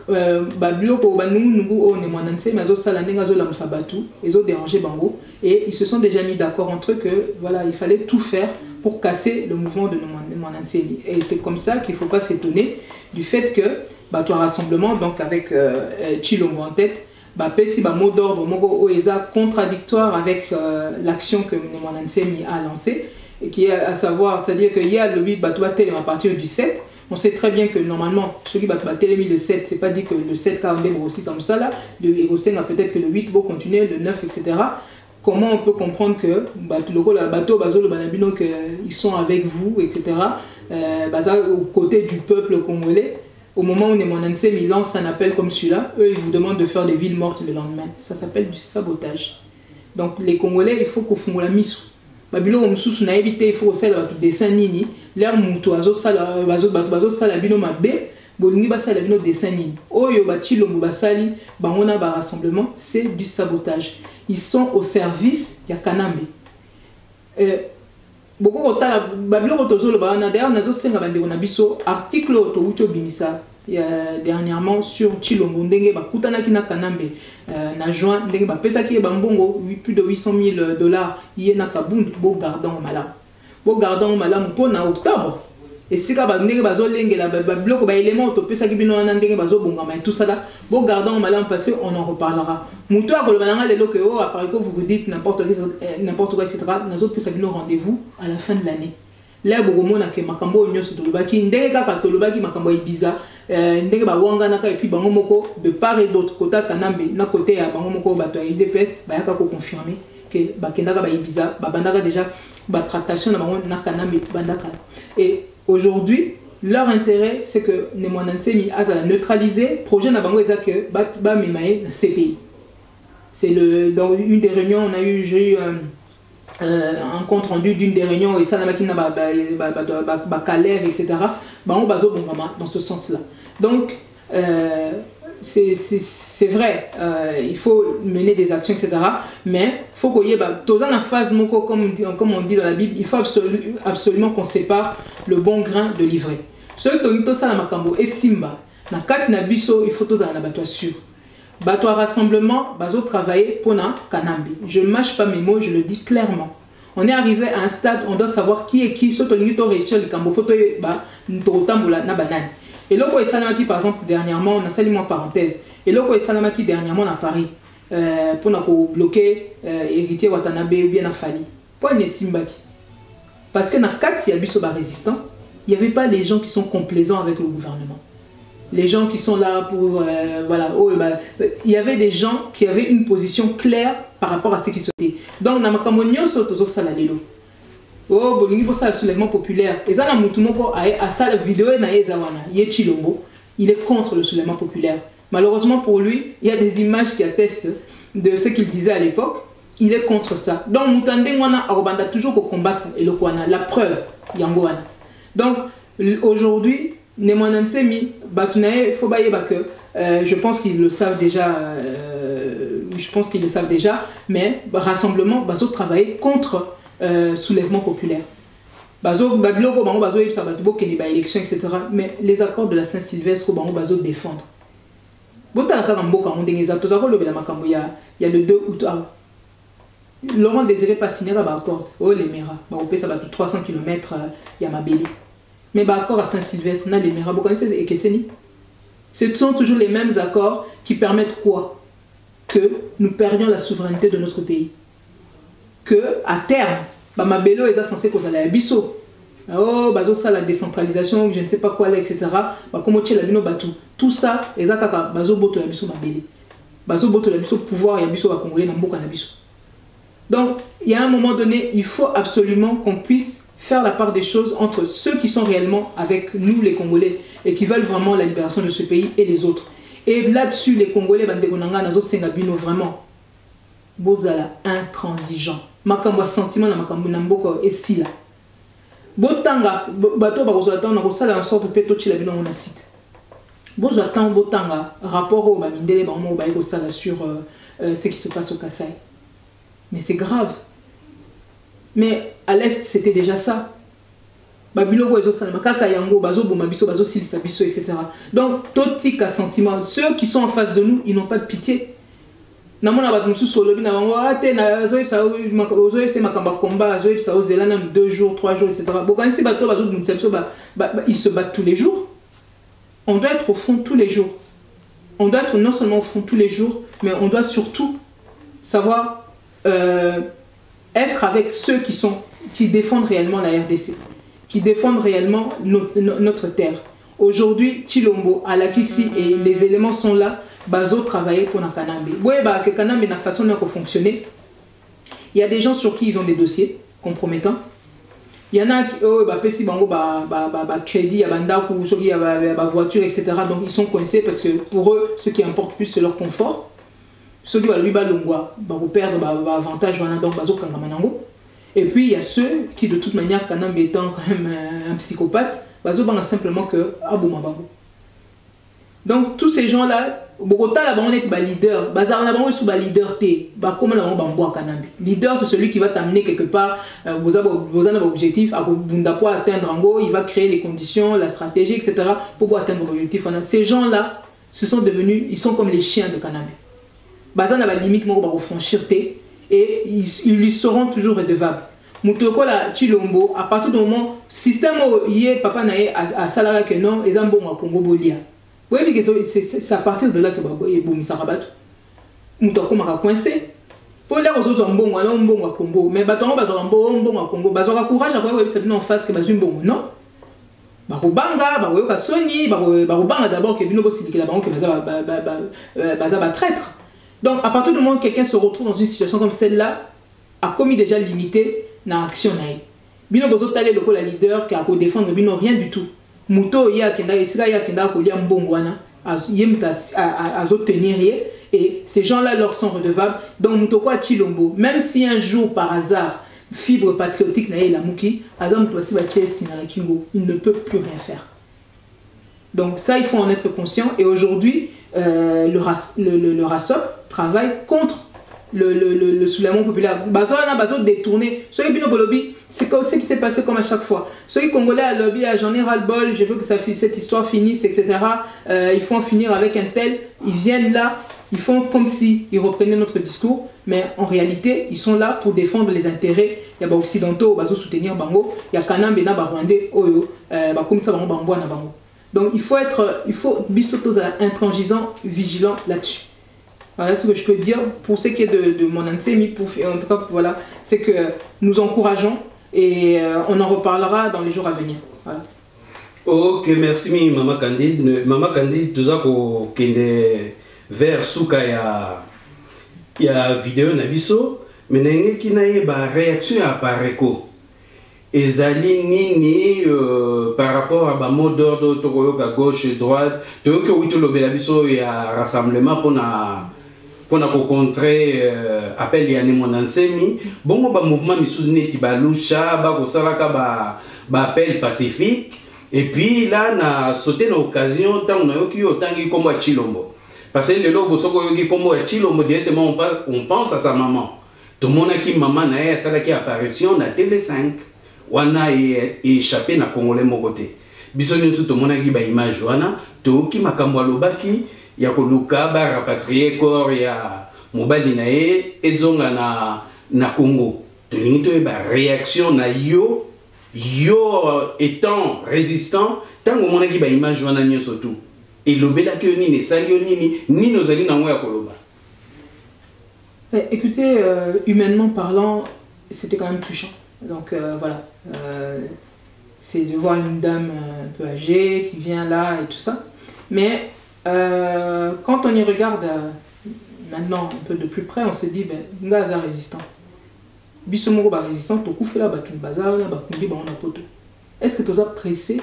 biloko nous on est mwananse mais azo sala ndenga azo la musabatu ils ont dérangé bango et ils se sont déjà mis d'accord entre eux que voilà il fallait tout faire pour casser le mouvement de Mwananse et c'est comme ça qu'il ne faut pas s'étonner du fait que un rassemblement donc avec Tshilombo en tête, si mot d'ordre contradictoire avec l'action que Mwananse a lancée et qui est à savoir, c'est-à-dire qu'il y a le 8 à partir du 7. On sait très bien que normalement, ceux qui battent le 7, c'est pas dit que le 7 aussi comme ça là, peut-être que le 8 va continuer, le 9, etc. Comment on peut comprendre que ils sont avec vous, etc. Aux côtés du peuple congolais. Au moment où Mwananse lance un appel comme celui-là, eux ils vous demandent de faire des villes mortes le lendemain. Ça s'appelle du sabotage. Donc les Congolais, il faut qu'on fasse la mise. Babilo comme sous na évité il faut aussi la dessin nini. L'air muto azo sala bino mabe, bolingi ba sala bino dessin nini. Oyo ba Tshilombo basali, bangona ba rassemblement, c'est du sabotage. Ils sont au service ya Kanambe. Beaucoup de temps, d'ailleurs, on a article bimisa dernièrement sur Tshilombo ndenge bakutanaki na Kanambe na juin ndenge bapesaki bambongo plus de 800 000 dollars yena kabund bo gardant malam pour na octobre et si ka ndenge bazolengela biloko ba élément topesaki bino na ndenge bazobongama et tout ça là bo gardant malam parce que on en reparlera muto akolobana lelo que après que vous dites n'importe quoi etc. nazo pesa bino rendez-vous à la fin de l'année là bogomona ke makambo nyoso tolobaki ndenge kaka tolobaki makambo ibiza ndenge bawanga naka et puis bango moko de part et d'autre côté Kanambe na côté ya bango moko bato ya IDPS bayaka ko confirmer que bakendaka ba ibiza babandaka déjà ba tractation na bango na Kanambe bandaka et aujourd'hui leur intérêt c'est que Mwananse a neutralisé projet na bango ezaka que ba memaye na CPI. C'est dans une des réunions j'ai eu un compte rendu d'une des réunions et ça n'a makina Kalev etc. On bazo bongama dans ce sens là. Donc c'est vrai, il faut mener des actions etc. Mais faut qu'il y ait dans la phase moko comme on dit dans la Bible, il faut absolument qu'on sépare le bon grain de l'ivraie. Ceux qui ont ça na makambo et simba na kati na biso il faut tous en abattoir sûr. Bateau rassemblement, bateau travailler pour na Kanambe. Je ne mâche pas mes mots, je le dis clairement. On est arrivé à un stade, on doit savoir qui est qui. Surtout les réussir le cambo photo ba ntotambola na banane. Et là, Salamaki, par exemple, dernièrement, on a sali moi parenthèse. Et là, Salamaki, dernièrement, à Paris, pour bloquer héritier Watanabe ou bien à Fali. Pour ne Simbaki. Parce que dans le cadre, il y a eu résistant, il n'y avait pas les gens qui sont complaisants avec le gouvernement. Les gens qui sont là pour... voilà, il y avait des gens qui avaient une position claire par rapport à ce qui se fait. Donc, dans ma camonio, sotozo salalelo. Oh, bolingi pour ça, le soulèvement populaire. Et ça, à ça, la vidéo, il est contre le soulèvement populaire. Malheureusement pour lui, il y a des images qui attestent de ce qu'il disait à l'époque. Il est contre ça. Donc, Moutande Mwana a toujours pour combattre le Kwana. La preuve, Yangoana. Donc, aujourd'hui, Nemanansemi, Batunae, Fobaye Bake, je pense qu'ils le savent déjà. Mais rassemblement, Bazo travaille contre soulèvement populaire. Bazo, Babiloko, Bango, Bazo, Sabatubo, Keniba, élection, etc. Mais les accords de la Saint-Sylvestre, Bango, Bazo défendre. Il y a le 2 août. Laurent Désiré pas signé l'accord. Oh, les Mera. Ça va 300 km, il y a ma belle. Mais l'accord à Saint-Sylvestre, on a les Mera. Vous connaissez les Kesseni? Ce sont toujours les mêmes accords qui permettent quoi? Que nous perdions la souveraineté de notre pays. Que, à terme, ma belle est censée causer la bisso. Oh, ça, la décentralisation, je ne sais pas quoi, etc. Comment tu l'as batu. Tout ça, exactement, bazo boto la bisso ma belle. Bazo boto la bisso pouvoir, ya bisso va congolais, n'amboka na bisso. Donc, il y a un moment donné, il faut absolument qu'on puisse faire la part des choses entre ceux qui sont réellement avec nous, les Congolais, et qui veulent vraiment la libération de ce pays, et les autres. Et là-dessus, les Congolais, vraiment, bozala intransigeant. Makambo sentiment na makambo namboko et si là. Botanga, bato bakozata na kosala en sorte de peto chila bino na site. Bozata botanga rapport au bamindele bango ba ekosala sur ce qui se passe au Kasaï. Mais c'est grave. Mais à l'est, c'était déjà ça. Babiloko ezosala makaka yango bazo boma biso bazo silisa biso etc. Donc totik à sentiment, ceux qui sont en face de nous, ils n'ont pas de pitié. Namona batu musu solobi na bango ate na zoib sa zoib se makamba combat zoib sa ozela na 2 jours 3 jours etc. Bokanisi bato bazo dunsa biso ils se battent tous les jours. On doit être au front tous les jours. On doit être non seulement au front tous les jours, mais on doit surtout savoir être avec ceux qui défendent réellement la RDC, qui défendent réellement notre terre. Aujourd'hui, Chilombo, Alakissi et les éléments sont là. Bazo travailler pour la Kanambe. Que Kanambe na façon de fonctionner. Il y a des gens sur qui ils ont des dossiers compromettants. Il y en a qui pesi bango crédit, il y a voiture, etc. Donc ils sont coincés parce que pour eux, ce qui importe plus, c'est leur confort. Ceux qui vont perdre avantage, donc bazo kangamanango. Et puis il y a ceux qui, de toute manière, Kanambe étant quand même un psychopathe, bazo banga simplement que abouma bango. Donc tous ces gens-là, Bogota là on est leader, Bazar là on est leader T, comment là on bamboa Kanambe. Leader c'est celui qui va t'amener quelque part, vous avez un objectif, à pour atteindre en gros, il va créer les conditions, la stratégie, etc. pour atteindre l'objectif. Ces gens-là, se sont devenus, ils sont comme les chiens de Kanambe. Bazar n'a pas limite moi va franchir T et ils lui seront toujours redevables. Moutoko la Chilombo, à partir du moment système où il est papa naé à salarié que non, ils ont bon à Congo Bolia. Oui, c'est à partir de là que boum ça rabat. Moutoko m'a coincé. Pour les autres on bon à Congo, mais baton bazora bon à Congo, bazora courage après oui c'est en face que bazum bon non. Barobanga, baroyoka Sony, barobanga d'abord que bino bosi que la banque que baza traître. Donc à partir du moment où quelqu'un se retrouve dans une situation comme celle-là, a commis déjà limité na action naï. Bino bozo talé le la leader qui a défendre bino rien du tout. Muto ya kenda isika ya kenda ko lia mbongwana yemta a tenir et ces gens-là leur sont redevables. Donc Muto kwa Chilombo, même si un jour par hasard fibre patriotique na la muki, azam to ba chesi na la kingo, il ne peut plus rien faire. Donc ça il faut en être conscient et aujourd'hui le RASOP travaille contre le soulèvement populaire. Bazo détourné. Ceux qui bolobi, c'est ce qui s'est passé comme à chaque fois. Ceux qui congolais à lobby, j'en ai ras le bol, je veux que cette histoire finisse, etc. Il faut en finir avec un tel. Ils viennent là, ils font comme si ils reprenaient notre discours, mais en réalité, ils sont là pour défendre les intérêts. Il y a des occidentaux, bazo soutenir bango. Il y a Kanambe na Rwandais, oyo, comme ça bango bango na bango. Donc il faut bisotos intransigeant, vigilant là-dessus. Voilà ce que je peux dire pour ce qui est de mon ansemi. En tout cas, voilà, c'est que nous encourageons et on en reparlera dans les jours à venir. Voilà. Ok, merci Maman Candide. Maman Candide, tout ça qu'on vers Souka y a vidéo nabiso, mais n'ayez qui n'ayez pas réaction à Pareco. Ezali nini par rapport à mot d'ordre à gauche et droite, tu veux que oui tout le bélabiso y a rassemblement pour contrer appel y a mon ensemi. Bon ba mouvement misouné ti ba lusha ba ko salaka ba appel pacifique. Et puis là na sauté dans occasion tant on a eu qui autant qui comme à Chilombo. Parce que le logo soko yoki comme à Chilombo directement on pense à sa maman. Tout le monde a qui maman na ya sala qui apparition na TV5. Wana échappé na Congolais mon côté. Biso nyonso to monaki ba image wana to ki makambo alobaki ya ko luka ba rapatrier corps ya mobali na ye ezonga na Congo. To lingi to ba réaction na yo étant résistant tango monaki ba image wana nyonso tout. Et lobela ke nini salio ni nos ali na ngo ya koloba. Écoutez, humainement parlant, c'était quand même touchant. Donc voilà, c'est de voir une dame un peu âgée qui vient là et tout ça. Mais quand on y regarde maintenant un peu de plus près, on se dit, ben, Ngaza résistant. Bisomoro ba résistant, to koufé là, bakin bazar, là, bakundi ba on a poto. Est-ce que tu as pressé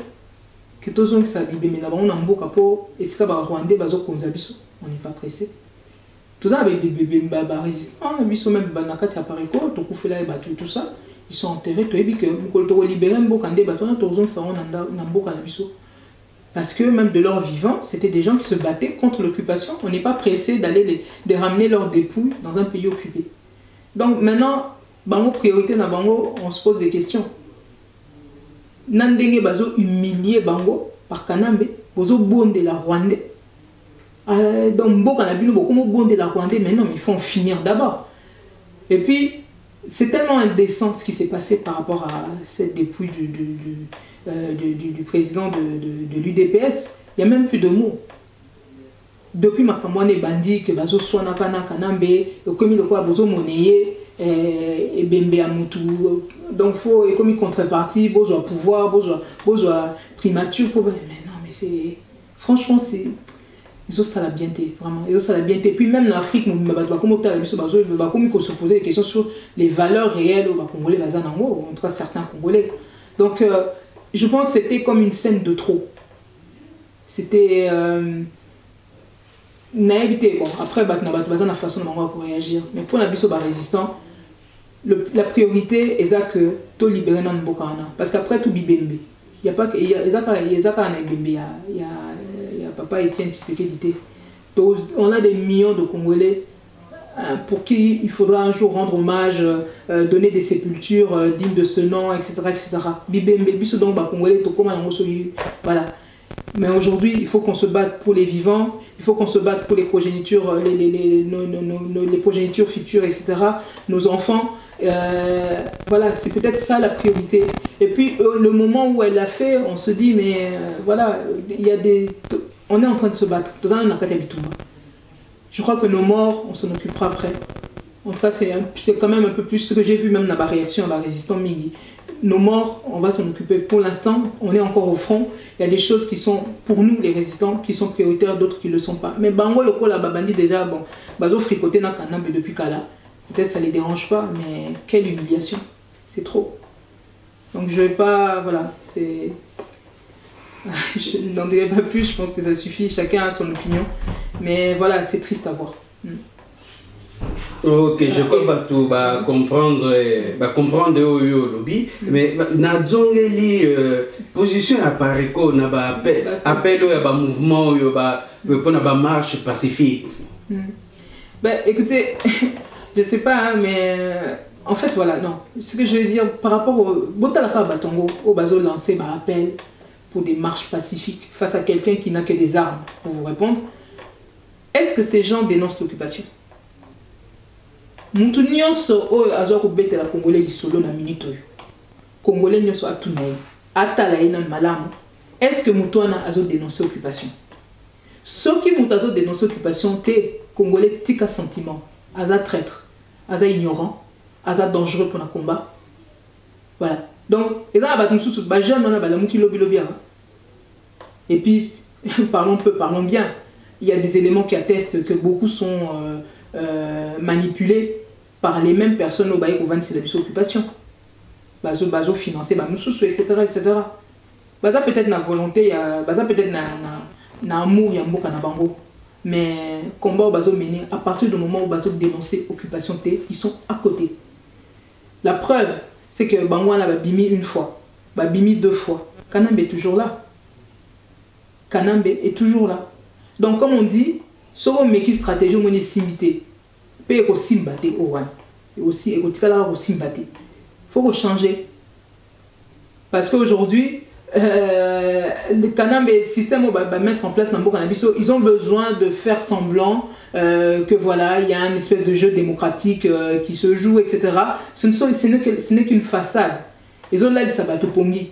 que tu as ça bibé, mais là-bas on a un beau capot, et c'est que ba Rwandais bazo konza biso, on n'est pas pressé. Tout ça avec bébé ba résistant, biso même banakati appareil quoi, to koufé là et battu tout ça. Ils sont enterrés, tu as vu que nous libérer un bokandé, parce que même de leur vivant, c'était des gens qui se battaient contre l'occupation. On n'est pas pressé d'aller de ramener leurs dépouilles dans un pays occupé. Donc maintenant, bango priorité na bango, on se pose des questions. Nandenge bazo humilié bango par Kanambe, bozo bonde la Rwandais. Donc bokanabino bokomo bonde la Rwandais, mais non, mais il faut en finir d'abord. Et puis c'est tellement indécent ce qui s'est passé par rapport à cette dépouille du président de l'UDPS. Il n'y a même plus de mots. Depuis Makamwane Bandi, que Bazo Swanakana Kanambe, comme il a Bozo Moneye, et Bembe Amutu. Donc, il faut, comme contrepartie, Bozo pouvoir, Bozo primature. Mais non, mais c'est. Franchement, c'est. Ils ont ça la bienté, vraiment. Ils ont ça la bienté. Puis même l'Afrique, comme il se poser des questions sur les valeurs réelles au Congolais, en tout cas certains Congolais. Donc, je pense que c'était comme une scène de trop. C'était naïveté. Bon, après, il y a façon pour réagir. Mais pour la biso résistant, la priorité est que tout libérer dans le Bokana. Parce qu'après tout bibembe. Il n'y a pas que. Il y a Papa Etienne Tshisekedi. On a des millions de Congolais pour qui il faudra un jour rendre hommage, donner des sépultures dignes de ce nom, etc. Voilà. Mais aujourd'hui, il faut qu'on se batte pour les vivants, il faut qu'on se batte pour les progénitures, les progénitures futures, etc. Nos enfants. Voilà, c'est peut-être ça la priorité. Et puis, le moment où elle l'a fait, on se dit, mais voilà, il y a des... On est en train de se battre. Je crois que nos morts, on s'en occupera après. En tout cas, c'est quand même un peu plus ce que j'ai vu même dans la réaction à la résistance Mingi. Nos morts, on va s'en occuper. Pour l'instant, on est encore au front. Il y a des choses qui sont, pour nous, les résistants, qui sont prioritaires, d'autres qui ne le sont pas. Mais Bango, le coup, la Babandi, déjà, bon, Bazo fricoté dans Kanambe depuis Kala. Peut-être ça ne les dérange pas, mais quelle humiliation. C'est trop. Donc je ne vais pas, voilà, c'est... Je n'en dirai pas plus, je pense que ça suffit, chacun a son opinion. Mais voilà, c'est triste à voir. Ok, je crois que tu vas comprendre au lobby, mais na zongeli position à Pareco, na ba appel à mouvement, pour na marche pacifique. Ben écoutez, je sais pas, hein, mais en fait voilà, non. Ce que je veux dire par rapport au Botalaka Batongo, au Bazo lancé par appel pour des marches pacifiques face à quelqu'un qui n'a que des armes pour vous répondre. Est-ce que ces gens dénoncent l'occupation? Mutu nyonso oyo azoko betela Congolais lisolo na minute oyo. Congolais nyonso atunayi. Atala ina malamu. est-ce que Moutouana a dénoncé l'occupation? Ceux qui ont dénoncé l'occupation, t'es Congolais, tika sentiment, aza traître, aza ignorant, aza dangereux pour le combat. Voilà. Donc, et puis, parlons peu, parlons bien. Il y a des éléments qui attestent que beaucoup sont manipulés par les mêmes personnes au bail qu'on c'est la occupation. Bazo financé, etc. etc. Baza peut-être na volonté, baza peut-être na amour, ya mboka na bango. Mais combat au bazo mené, à partir du moment où bazo dénoncer occupation, ils sont à côté. La preuve, c'est que Bangwana va bimi une fois, va bimi 2 fois. Kanambe est toujours là. Kanambe est toujours là. Donc comme on dit, sur une stratégie, on est simité. Paye au simbate au wan. Et aussi, au simbate. Il faut changer. Parce qu'aujourd'hui, le Kanambe système va mettre en place dans le ils ont besoin de faire semblant que voilà, il y a une espèce de jeu démocratique qui se joue, etc. Ce n'est qu'une façade. Ils ont là le sabato pongi.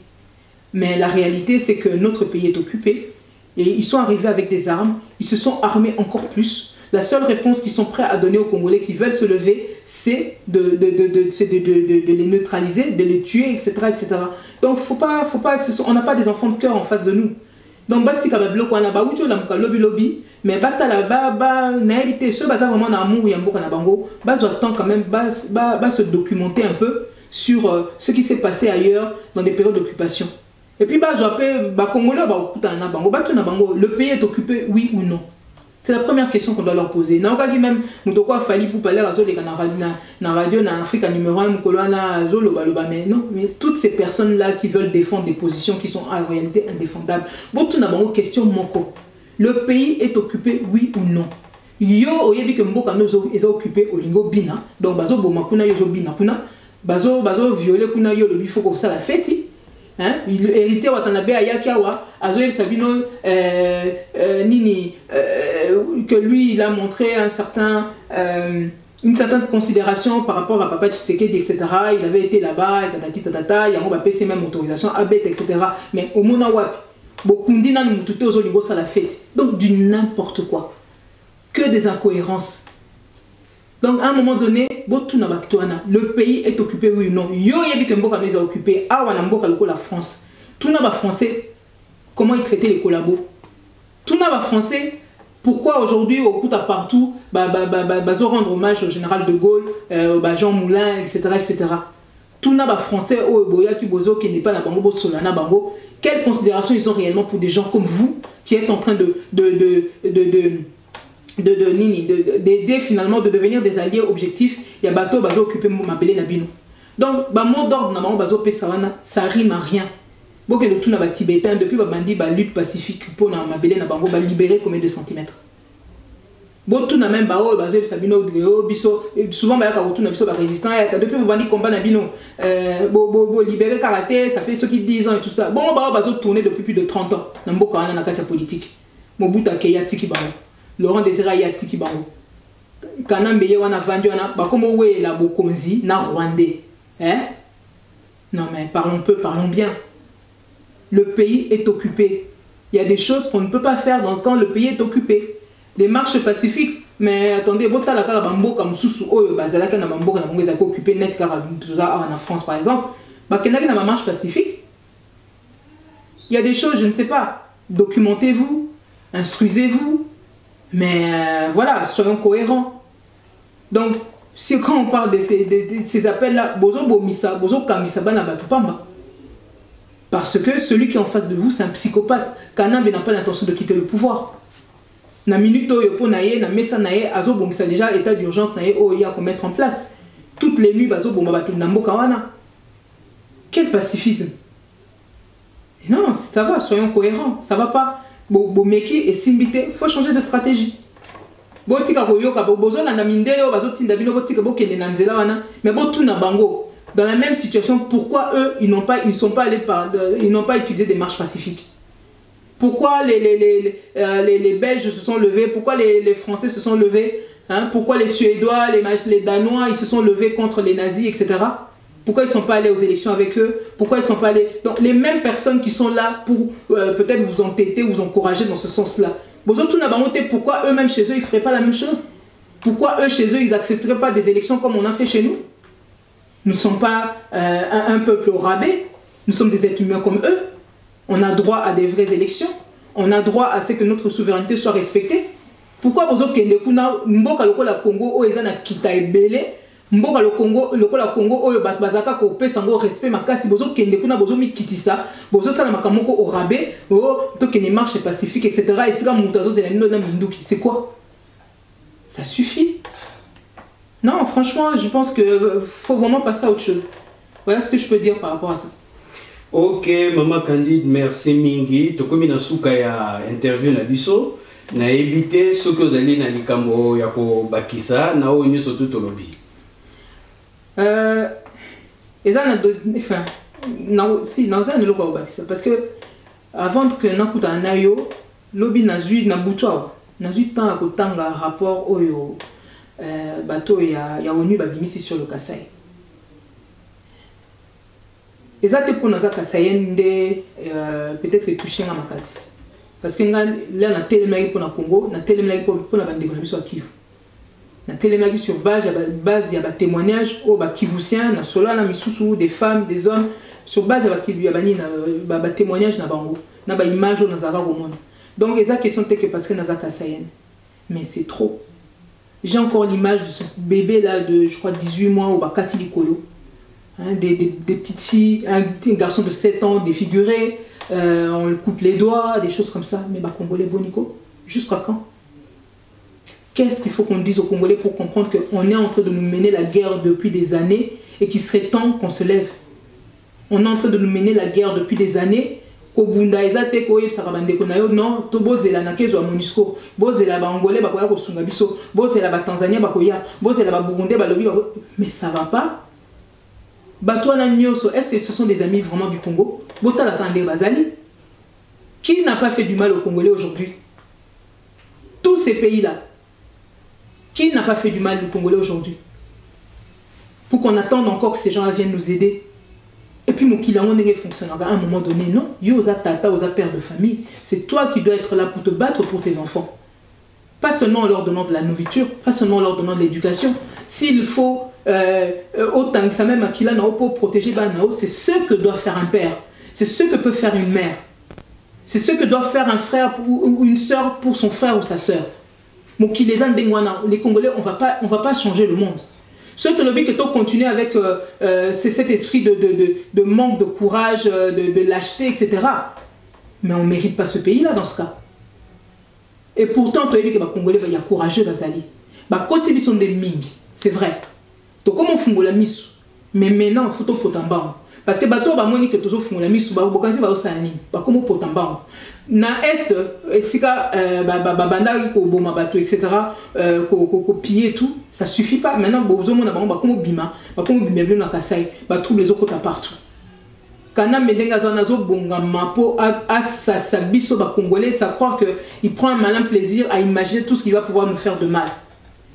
Mais la réalité, c'est que notre pays est occupé et ils sont arrivés avec des armes, ils se sont armés encore plus. La seule réponse qu'ils sont prêts à donner aux Congolais qui veulent se lever, c'est de les neutraliser, de les tuer, etc. etc. Donc, on n'a pas des enfants de cœur en face de nous. Donc, batika ba bloc wana ba wuto la muka lobby lobby, mais batala ba na éviter ce bazar vraiment na amour yambo kana bango, bazo attend quand même se documenter un peu sur ce qui s'est passé ailleurs dans des périodes d'occupation. Et puis bazo appel ba Congolais ba okuta na bango, bato na bango, le pays est occupé oui ou non? C'est la première question qu'on doit leur poser. Na okaki même mutoko fali pour parler à zoleka na radio na Afrique numéro 1 mukolana zolo baloba, mais non, mais toutes ces personnes là qui veulent défendre des positions qui sont en réalité indéfendables. Bon, tout d'abord question moko. Le pays est occupé oui ou non? Yo oyebi ke mboka no est occupé au lingo bina. Donc bazo boma kuna yo bina kuna. Bazo violer kuna yo le bifo ko ça la fête. Hein? Hérité Watanabe Ayakawa, Azoev Sabino, Nini, que lui il a montré une certaine considération par rapport à Papa Tshisekedi, etc. Il avait été là-bas, il a passé même autorisation à bête, etc. Mais au Monawap, beaucoup d'ina nous tout aux olivos ça la fête. Donc du n'importe quoi. Que des incohérences. Donc à un moment donné, le pays est occupé oui ou non. Yo yebi que mboka nous a occupé. Ah wana mboka loko la France. Tout n'a pas français. Comment ils traitaient les collabos? Tout n'a pas français. Pourquoi aujourd'hui au coup à partout, bazo rendre hommage au général de Gaulle, Jean Moulin, etc., etc. Tout n'a pas français. Oh boya qui bozo qui n'est pas la bango solana bango. Quelle considération ils ont réellement pour des gens comme vous qui êtes en train d'aider finalement, de devenir des alliés objectifs. Il y a bateau bazo occupé Mabélé Nabino. Donc, mot d'ordre na bazo pesawana, ça rime à rien. Bon que tout n'a tibétain depuis bandi lutte pacifique pour na Mabélé Nabango ba libérer combien de centimètres. Bon tout n'a même bao bazo sabino biso souvent ba ka tout na biso ba résistant depuis bandi combat Nabino libérer karaté, ça fait ceux qui 10 ans et tout ça. Bon bazo tourner depuis plus de 30 ans na mboka na kati politique. Mobutu Keya tiki bao. Laurent Désiré Ayatiki Bango. Kanambe wana vendu wana bakomo we la bokonzi na Rwandais. Hein? Non mais parlons peu, parlons bien. Le pays est occupé. Il y a des choses qu'on ne peut pas faire quand le pays est occupé. Les marches pacifiques, mais attendez, bota la kala bambo comme susu o bazalaka na bambo na bango ezako occupé net car tout ça en France par exemple. Ba kenaki na marche pacifique. Il y a des choses, je ne sais pas. Documentez-vous, instruisez-vous. Mais voilà, soyons cohérents. Donc, si quand on parle de ces appels-là, bozo bomisa, bozo kamisa bana batupamba. Parce que celui qui est en face de vous, c'est un psychopathe. Kanambe n'a pas l'intention de quitter le pouvoir. Na minute yopo naye, na mesa naye, azo bomisa déjà état d'urgence naye, oh il y a qu'on mettre en place. Toutes les nuits, bazo bomba batu nambo kawana. Quel pacifisme? Non, ça va, soyons cohérents, ça va pas. Bomeki et simbité, il faut changer de stratégie. Mais bon, tout na bango. Dans la même situation, pourquoi eux, ils n'ont pas utilisé des marches pacifiques? Pourquoi les Belges se sont levés? Pourquoi les Français se sont levés? Hein? Pourquoi les Suédois, les Danois, ils se sont levés contre les nazis, etc. Pourquoi ils ne sont pas allés aux élections avec eux? Pourquoi ils ne sont pas allés... Donc, les mêmes personnes qui sont là pour peut-être vous entêter, vous encourager dans ce sens-là. Pourquoi eux-mêmes chez eux, ils ne feraient pas la même chose? Pourquoi eux, chez eux, ils n'accepteraient pas des élections comme on a fait chez nous? Nous ne sommes pas un peuple au rabais. Nous sommes des êtres humains comme eux. On a droit à des vraies élections. On a droit à ce que notre souveraineté soit respectée. Pourquoi vous avez dit que Mboka lokola Congo o ezana kita ebele Mboka lokola Congo o bazaka ko pesa ngo respect makasi bozo kende kuna bozo mikitisa bozo sala makamoko au rabais o to kene marche pacifique etc. et sika mutazo zelano na minduki c'est quoi? Ça suffit. Non, franchement, je pense que faut vraiment passer à autre chose. Voilà ce que je peux dire par rapport à ça. Ok, Maman Candide, merci mingi. Tokomi na suka ya interview na biso. Na éviter ce que vous allez na likambo ya ko bakisa na o nyoso tout lobby. Eza na enfin si na za ndelo ko bakisa parce que avant que na kuta na yo lobby na zui na butwa na zui temps ko tanga rapport oyo bateau ya ONU babimisi sur le Kasaï. Eza te pour naza Kasaïen de peut-être toucher na makasi. Parce que là, na télémégie pour le Congo, na télémégie pour la bande de sur Kivu. Na télémégie sur base, il y a des témoignages au Kivusien, na sola na misusu des femmes, des hommes sur base il y a des témoignages na bango, na ba image na zara au monde. Donc les questions que parce que naza Kasaïen. Mais c'est trop. J'ai encore l'image de ce bébé là de je crois 18 mois au Bakati Likolo. Hein, des petites filles, un garçon de 7 ans défiguré. On le coupe les doigts, des choses comme ça. Mais bah, Congolais bonico, jusqu'à quand? Qu'est-ce qu'il faut qu'on dise aux Congolais pour comprendre qu'on est en train de nous mener la guerre depuis des années et qu'il serait temps qu'on se lève? On est en train de nous mener la guerre depuis des années. Non, to bozela na kezo MONUSCO, bozela ba Angolais bakoya ko sunga biso, bozela ba Tanzania bakoya, bozela ba Burundais balobi, mais ça va pas. Batouana Nyoso, est-ce que ce sont des amis vraiment du Congo? Botala Kande Bazali. Qui n'a pas fait du mal aux Congolais aujourd'hui? Tous ces pays-là. Qui n'a pas fait du mal aux Congolais aujourd'hui? Pour qu'on attende encore que ces gens viennent nous aider. Et puis, mon kilango ne fonctionnera à un moment donné. Non, yosa tata, yosa père de famille. C'est toi qui dois être là pour te battre pour tes enfants. Pas seulement en leur donnant de la nourriture, pas seulement en leur donnant de l'éducation. S'il faut autant que ça même Akila Nao pour protéger Banao, c'est ce que doit faire un père. C'est ce que peut faire une mère. C'est ce que doit faire un frère ou une soeur pour son frère ou sa soeur. Les Congolais, on va pas changer le monde. Ceux que le but que tu continues avec cet esprit de manque de courage, de lâcheté, etc. Mais on ne mérite pas ce pays-là dans ce cas. Et pourtant, tu as vu que les Congolais sont courageux. Les sont des ming, c'est vrai. Donc, comment on fait la mise? Mais maintenant, il faut que tu parce que bateau ba moni que tu fais la mise ba bokanzi ba osani ba comment potamba na est sika banda ko boma bateau etc. ko piller tout ça suffit pas maintenant bozo mona ba comment bima bien na Kasai ba trouble les autres partout kana medenga zona zo bonga mapo à sa biso ba congolais ça croire que il prend un malin plaisir à imaginer tout ce qui va pouvoir nous faire de mal.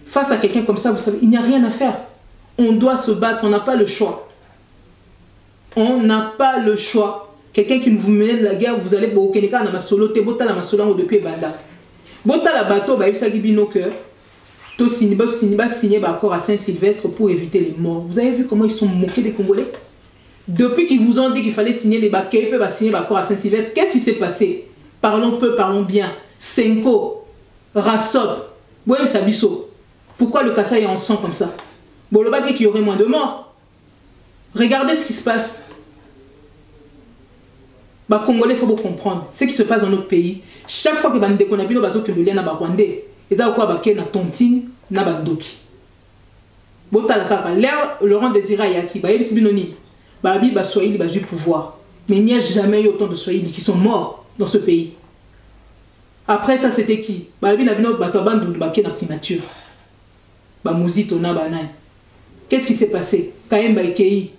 Face à quelqu'un comme ça, vous savez, il n'y a rien à faire. On doit se battre, on n'a pas le choix. On n'a pas le choix. Quelqu'un qui vous mène de la guerre, vous allez au Kenya, na masolo te bota la masolo depuis banda. Bota la bateau, ba yebisa bino que to signer accord à Saint-Sylvestre pour éviter les morts. Vous avez vu comment ils sont moqués des Congolais? Depuis qu'ils vous ont dit qu'il fallait signer les baquets, ils peuvent signer l'accord à Saint-Sylvestre. Qu'est-ce qui s'est passé? Parlons peu, parlons bien. Senko, Rassop, Boem Sabiso. Pourquoi le Kasaï est en sang comme ça? Bon, le baguette qu'il y aurait moins de morts. Regardez ce qui se passe. Bah, Congolais, il faut comprendre ce qui se passe dans notre pays. Chaque fois que bande qu'on a vu, bateau que le lien n'a pas rwandais. Ils ont quoi baké na tontine na bandoki. Bota la kaka. L'air Laurent Désiré Yaki, bah yebisi binoni. Bah abi bah Swahili bah du pouvoir. Mais il n'y a jamais eu autant de Swahili qui sont morts dans ce pays. Après ça c'était qui? Bah abi na bino bato bandu baké na primature. Bah Mouzito na banane. Qu'est-ce qui s'est passé? Kaemba Ikei.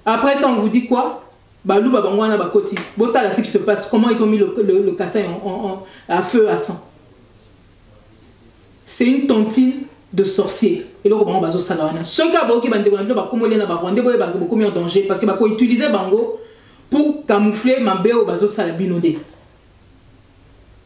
Après ça, on vous dit quoi? Balou Babangwana Bakoti. Botala, ce qui se passe. Comment ils ont mis le Kasaï à feu, à sang. C'est une tontine de sorciers. Et là, on va se faire ce cas qui va en danger parce qu'il va utiliser bango pour camoufler ma béo bazo salabinodé.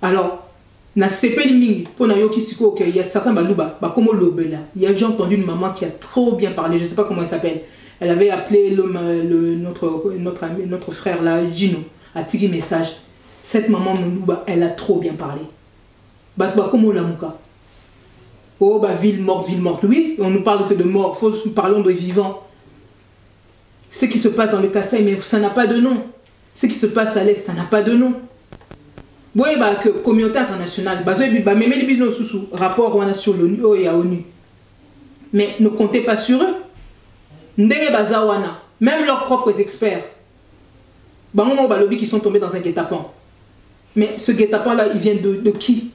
Alors, na CP mingi pour na yoki siko il y a certains baluba ba comme lobela. Il y a j'ai entendu une maman qui a trop bien parlé, je sais pas comment elle s'appelle. Elle avait appelé notre frère là Gino a tiré message. Cette maman Moulouba, elle a trop bien parlé. Bah comme la mouka. Oh bah ville morte. Oui, on nous parle que de mort, parlons de vivants. Ce qui se passe dans le Kasaï, mais ça n'a pas de nom. Ce qui se passe à l'Est, ça n'a pas de nom. Oui, bah que communauté internationale, bah même les bisous sous rapport sur l'ONU et à ONU. Mais ne comptez pas sur eux. Ndenge bazawana, même leurs propres experts. Bah on va lobby qui sont tombés dans un guet-apens. Mais ce guet-apens là, il vient de qui?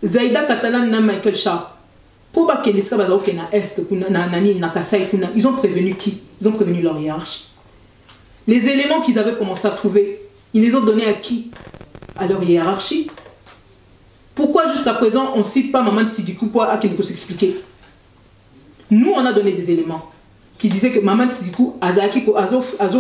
Zaïda Catalan na Michael Sharp. Pour pas qu'ils soient dans Est, ils ont prévenu qui? Ils ont prévenu leur hiérarchie. Les éléments qu'ils avaient commencé à trouver, ils les ont donnés à qui? À leur hiérarchie. Pourquoi jusqu'à présent on ne cite pas Maman Sidikou pour s'expliquer? Nous on a donné des éléments qui disaient que Maman Sidikou a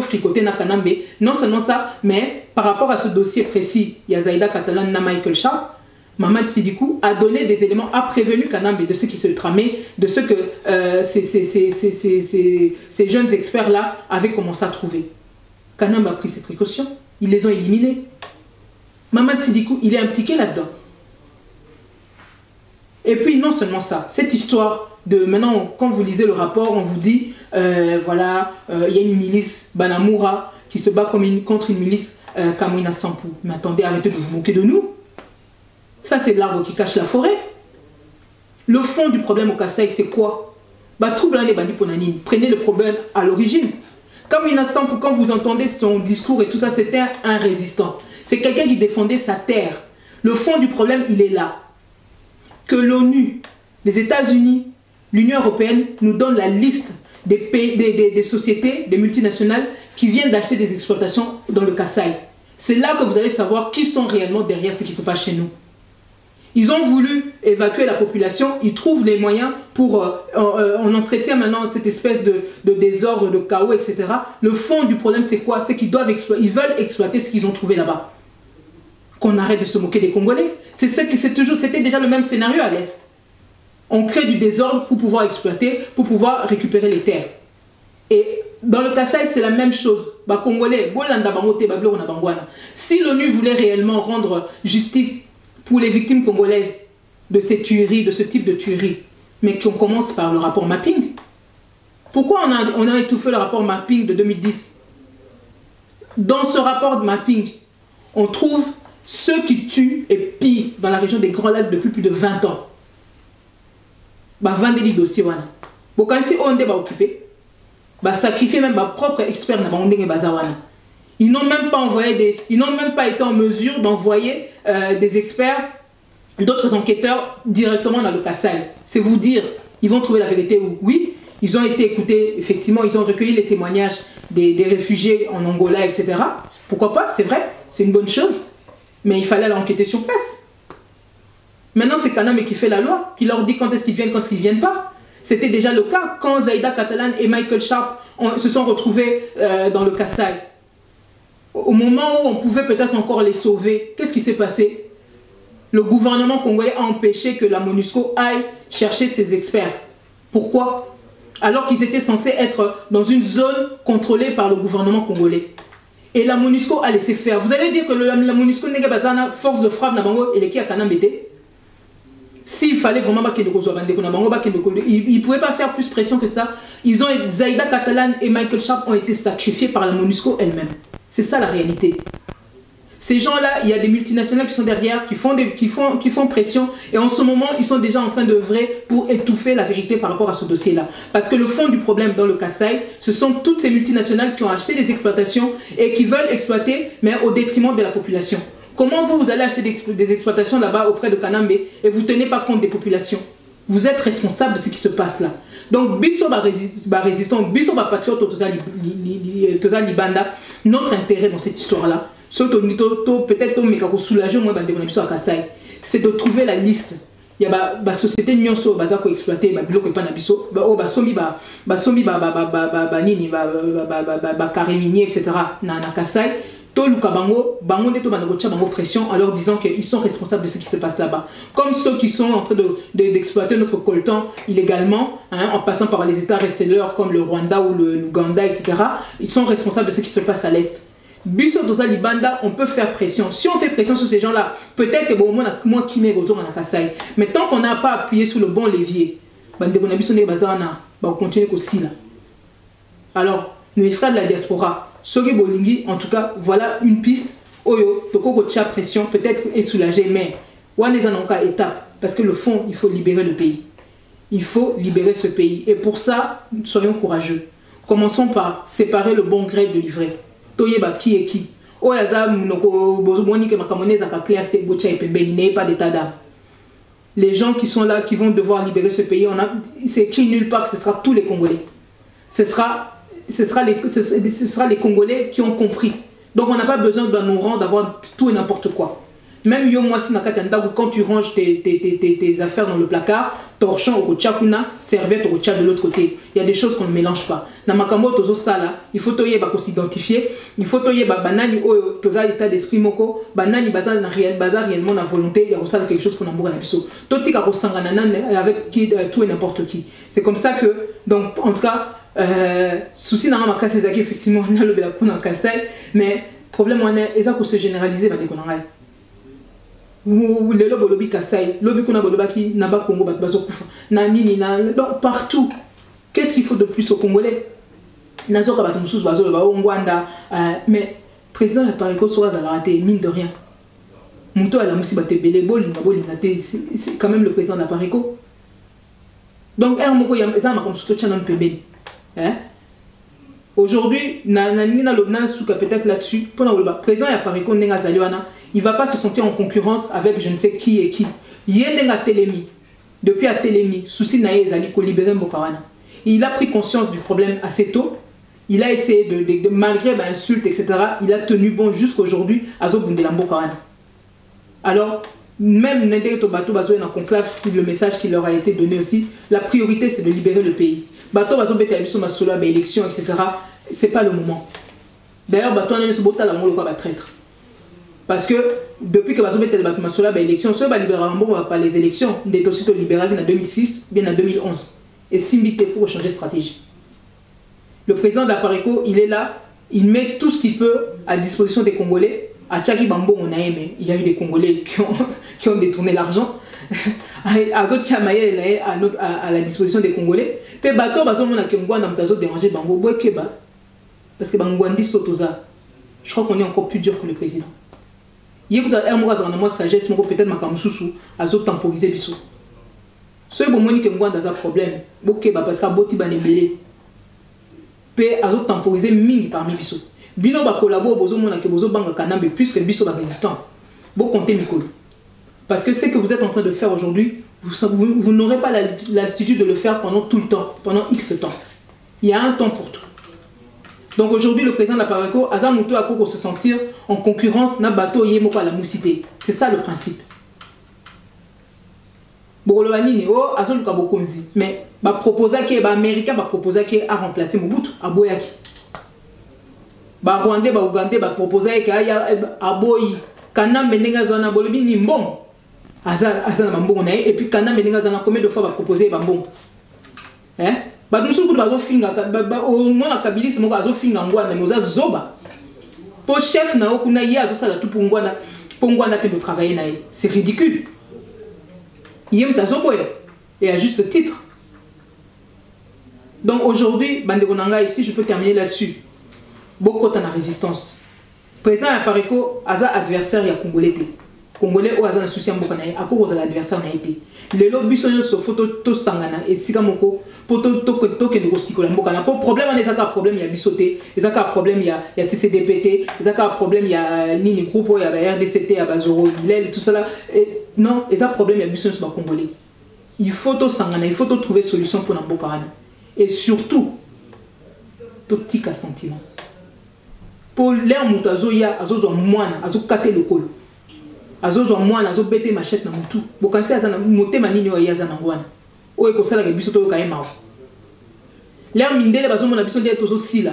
fricoté na Kanambe. Non seulement ça, mais par rapport à ce dossier précis, il y a Zaïda Catalan na Michael Sharp. Maman Sidikou a donné des éléments, a prévenu Kanambe de ce qui se tramait, de ce que ces jeunes experts-là avaient commencé à trouver. Kanambe a pris ses précautions, ils les ont éliminés. Maman Sidikou, il est impliqué là-dedans. Et puis non seulement ça, cette histoire de maintenant, quand vous lisez le rapport, on vous dit, voilà, il y a une milice Banamura qui se bat contre une milice Kamwina Sampou. Mais attendez, arrêtez de vous moquer de nous. Ça, c'est l'arbre qui cache la forêt. Le fond du problème au Kasaï, c'est quoi? Troublant les bandits Ponanine. Prenez le problème à l'origine. Kamwina Sampou, quand vous entendez son discours et tout ça, c'était un résistant. C'est quelqu'un qui défendait sa terre. Le fond du problème, il est là. Que l'ONU, les États-Unis, l'Union européenne nous donne la liste des pays, des sociétés, des multinationales qui viennent d'acheter des exploitations dans le Kasaï. C'est là que vous allez savoir qui sont réellement derrière ce qui se passe chez nous. Ils ont voulu évacuer la population, ils trouvent les moyens pour en traiter maintenant cette espèce de désordre, de chaos, etc. Le fond du problème, c'est quoi? C'est qu'ils veulent exploiter ce qu'ils ont trouvé là-bas. Qu'on arrête de se moquer des Congolais. C'était déjà le même scénario à l'Est. On crée du désordre pour pouvoir exploiter, pour pouvoir récupérer les terres. Et dans le Kasaï, c'est la même chose. Congolais, si l'ONU voulait réellement rendre justice pour les victimes congolaises de ces tueries, de ce type de tueries, mais qu'on commence par le rapport mapping. Pourquoi on a étouffé le rapport mapping de 2010? Dans ce rapport de mapping, on trouve ceux qui tuent et pillent dans la région des Grands Lacs depuis plus de 20 ans. Vendeli dossier wana. Si on est occupé, sacrifier même ma propre expert na bandenge bazawana. Ils n'ont même pas envoyé ils n'ont même pas été en mesure d'envoyer des experts, d'autres enquêteurs directement dans le Kasaï. C'est vous dire, ils vont trouver la vérité où? Oui, ils ont été écoutés, effectivement, ils ont recueilli les témoignages des réfugiés en Angola, etc. Pourquoi pas? C'est vrai, c'est une bonne chose. Mais il fallait l'enquêter sur place. Maintenant, c'est Kanambe qui fait la loi, qui leur dit quand est-ce qu'ils viennent, quand est-ce qu'ils ne viennent pas. C'était déjà le cas quand Zaïda Catalan et Michael Sharp se sont retrouvés dans le Kasaï. Au moment où on pouvait peut-être encore les sauver, qu'est-ce qui s'est passé? Le gouvernement congolais a empêché que la MONUSCO aille chercher ses experts. Pourquoi? Alors qu'ils étaient censés être dans une zone contrôlée par le gouvernement congolais. Et la MONUSCO a laissé faire. Vous allez dire que la MONUSCO n'est pas force de frappe et les qui a Kanambe. S'il fallait vraiment qu'ils ne pouvaient pas faire plus pression que ça. Zaïda Catalan et Michael Sharp ont été sacrifiés par la MONUSCO elle-même. C'est ça la réalité. Ces gens-là, il y a des multinationales qui sont derrière, qui font pression. Et en ce moment, ils sont déjà en train d'œuvrer pour étouffer la vérité par rapport à ce dossier-là. Parce que le fond du problème dans le Kasaï, ce sont toutes ces multinationales qui ont acheté des exploitations et qui veulent exploiter, mais au détriment de la population. Comment vous allez acheter des exploitations là-bas auprès de Kanambe et vous ne tenez pas compte des populations? Vous êtes responsable de ce qui se passe là. Donc, biso résistant, biso patriote, toza libanda, notre intérêt dans cette histoire-là, peut-être soulager c'est de trouver la liste. il y a ba société nyonso baza ko exploiter ba biloko pa na biso ba sombi ba nini ba carabinier etc. na Kasai to luka bango nde to bana ko tia bango pression en leur disant qu'ils sont responsables de ce qui se passe là-bas, comme ceux qui sont en train d'exploiter notre coltan illégalement, hein, en passant par les états receleurs comme le Rwanda ou l'Ouganda etc. Ils sont responsables de ce qui se passe à l'est. Biso doza libanda, on peut faire pression. Si on fait pression sur ces gens-là, peut-être que bon moi qui m'ai retourné à Kasai, mais tant qu'on n'a pas appuyé sur le bon levier, bande on a biso ne bazana ba continuer aussi là. Alors, nos frères de la diaspora, Soge Bolingi, en tout cas, voilà une piste. Oyo, toko tia pression, peut-être est soulagé, mais on est en encore étape, parce que le fond, il faut libérer le pays. Il faut libérer ce pays. Et pour ça, soyons courageux. Commençons par séparer le bon gré de l'ivraie. Toyeba qui est qui. Oyaza munoko bozomoni ke makamone za clarté bocha et pembeni n'est pas d'état d'âme. Les gens qui sont là, qui vont devoir libérer ce pays, c'est écrit nulle part que ce sera tous les Congolais. Ce sera les Congolais qui ont compris. Donc on n'a pas besoin de nous rendre d'avoir tout et n'importe quoi. Même yo moi si quand tu ranges tes affaires dans le placard, torchon au tchakuna, serviette au tchak de l'autre côté. Il y a des choses qu'on ne mélange pas. Na makambo tozo sala, il faut toyer ba s'identifier, il faut toyer ba banani o toza état d'esprit moko, banani bazar na réellement la volonté, il y a aussi quelque chose qu'on a mouru na biso. Totika ko sangana avec qui tout et n'importe qui. C'est comme ça que donc en tout cas souci na ma casse ezaki effectivement na le bela kuna Kasai, mais problème on est eza ko se généraliser ba dekonangai. Le lobby Kasai, lobby kuna bolobaki naba Congo bat bazo kufa. Na nini na donc partout. Qu'est-ce qu'il faut de plus aux Congolais? Nazo ka bat mususu bazo ba Rwanda, mais président la Pariko soit à la raté mine de rien. Muto ala musiba te belé bolinga c'est quand même le président de la Pariko. Donc er moko ya za ma comme surtout channel pebeni. Hein? Aujourd'hui, na lobna souka peut-être là-dessus pour le président ya Pariko nenga zaliwana. Il ne va pas se sentir en concurrence avec je ne sais qui et qui. Yendenga Telemi, depuis à Telemi, souci nae ezali ko libérer Mbokawana. Il a pris conscience du problème assez tôt. Il a essayé malgré insultes, etc. Il a tenu bon jusqu'aujourd'hui à Zobundela Mbokawana. Alors, même Nende Tobato Bazo est en conclave, si le message qui leur a été donné aussi, la priorité c'est de libérer le pays. Bato Bazo Bete Abiso Masola, élection, etc. C'est pas le moment. D'ailleurs, Bato Nene Sobota la Molo va traître. Parce que depuis que Bazoubet est la élection, ce va pas les élections, il est aussi libéral en 2006, bien en 2011. Et Simbi, il faut changer de stratégie. Le président de la Pariko, il est là, il met tout ce qu'il peut à disposition des Congolais. À Tchaki Bambo, on a aimé, il y a eu des Congolais qui ont détourné l'argent. À la disposition des Congolais. Puis Bato, on a dérangé Bambo, parce que Bangwandi Sotoza, je crois qu'on est encore plus dur que le président. Il y a un sagesse, peut-être à temporiser biso. Ce moment qui est un problème, parce que boti ba nebelé. Pe azo temporiser ming parmi biso. Bino ba collabo bozo mona ke bozo banga kanambe puisque biso ba résistant. Bo compter mikolo. Parce que ce que vous êtes en train de faire aujourd'hui, vous n'aurez pas l'attitude de le faire pendant tout le temps, pendant X temps. Il y a un temps pour tout. Donc aujourd'hui, le président de la Pariko, Azamuto a pour se sentir en concurrence na bateau yemoko à la moussité. C'est ça le principe. Boroloani o azoluka bokonzi, mais ba proposa ki ba américain ba proposa ki a remplacer Mobutu a Boyaki. Ba Rwandais ba Ougandais ba proposa ki a Boyi. Kanambe ndenga zona bolobi ni mbongo. Azana mbongo na et puis Kanambe ndenga zona combien de fois ba proposer ba mbongo. Hein? Au moins la Kabylie, c'est mon gazo finga ngwana moza zoba. Pour chef na okuna ya zo sala tout pour ngwana te de travailler na. C'est ridicule. Yem ta zoboya et à juste titre. Donc aujourd'hui, bande konanga ici, je peux terminer là-dessus. Beaucoup de la résistance. Président à Pariko, aza adversaire ya Congolais. Congolais ou aza na souci mbokana à cause de l'adversaire na été. Les lobbies sont sur photo to sangana et sikamoko pour to que de sikola mbokana. Pour problème on est un problème il y a bisoté, il y a un problème il y a CCDPT, il y a un problème il y a nini groupe il y a RDCT, il y a Bazoro, Bilel tout ça là. Non, il y a un problème il y a bisoté sur Congolais. Il faut to sangana, il faut to trouver solution pour mbokana. Et surtout to tika sentiment. Pour l'air mutazo ya azozo moine, azo katé le col. azozo mwana azo bete machette na mutu bokansi azana motema nini oyo yazana ngwana oyo ko sala ke biso to kayema l'air mindele bazo mona biso dia tozo sila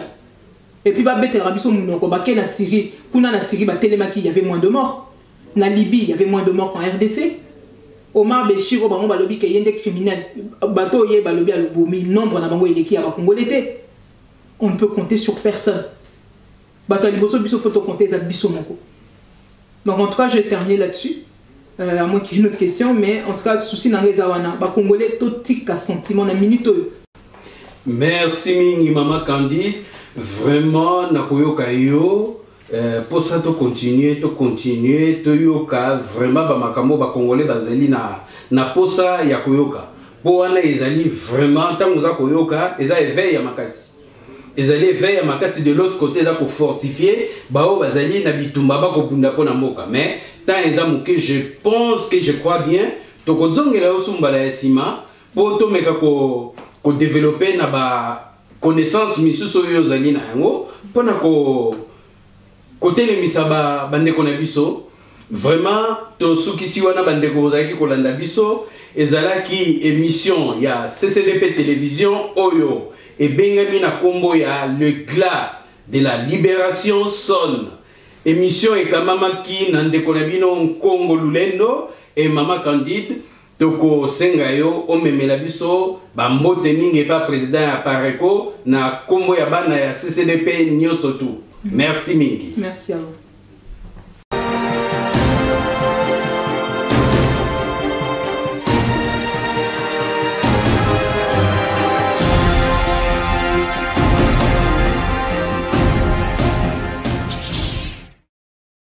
et puis ba bete la biso munoko ba ke na Syrie kuna na Syrie ba telemaki il y avait moins de morts na Libye il y avait moins de morts qu'en RDC Omar Béchir au bango balobi ke yende criminel bato ye balobi a lobomi nombre na bango eleki ya ba congolais on ne peut compter sur personne bato liboso biso faut compter za biso moko. Donc en tout cas, je vais terminer là-dessus, à moins qu'il y ait une autre question, mais en tout cas, le souci dans les Awana, les Congolais, tout tic à sentiment, la minute. Merci Mingi Maman Candide, vraiment, Nakoyoka yo, pour ça, tu continuer, tu yoka, vraiment, Bamakamo, Congolais, Bazali, na posa Yakoyoka. Pour wana, ils vraiment, tant que Koyoka, ils éveillent à Makasi. Ils allaient veiller à Makasi de l'autre côté là pour fortifier bao bazali na bitumba ba ko bunda pona moka mais tant ezamuke je pense que je crois bien to ko zongela osumba la sima pour to meka ko développer na ba connaissance misuso yo zali na yango pona ko telemisa ba bande ko na biso vraiment to sukisi wana bande ko zaki ko landa biso ezalaki émission ya CCDP télévision oyo et Benjamin na combo ya le glas de la libération sonne. Émission et Kamama ki nande konabino Congo Lulendo et Mama Candide toko sengayo o memela biso ba mbote ninge pa président ya Pareko na combo ya bana ya CCDP nyoso tout. Merci mingi. Merci à vous.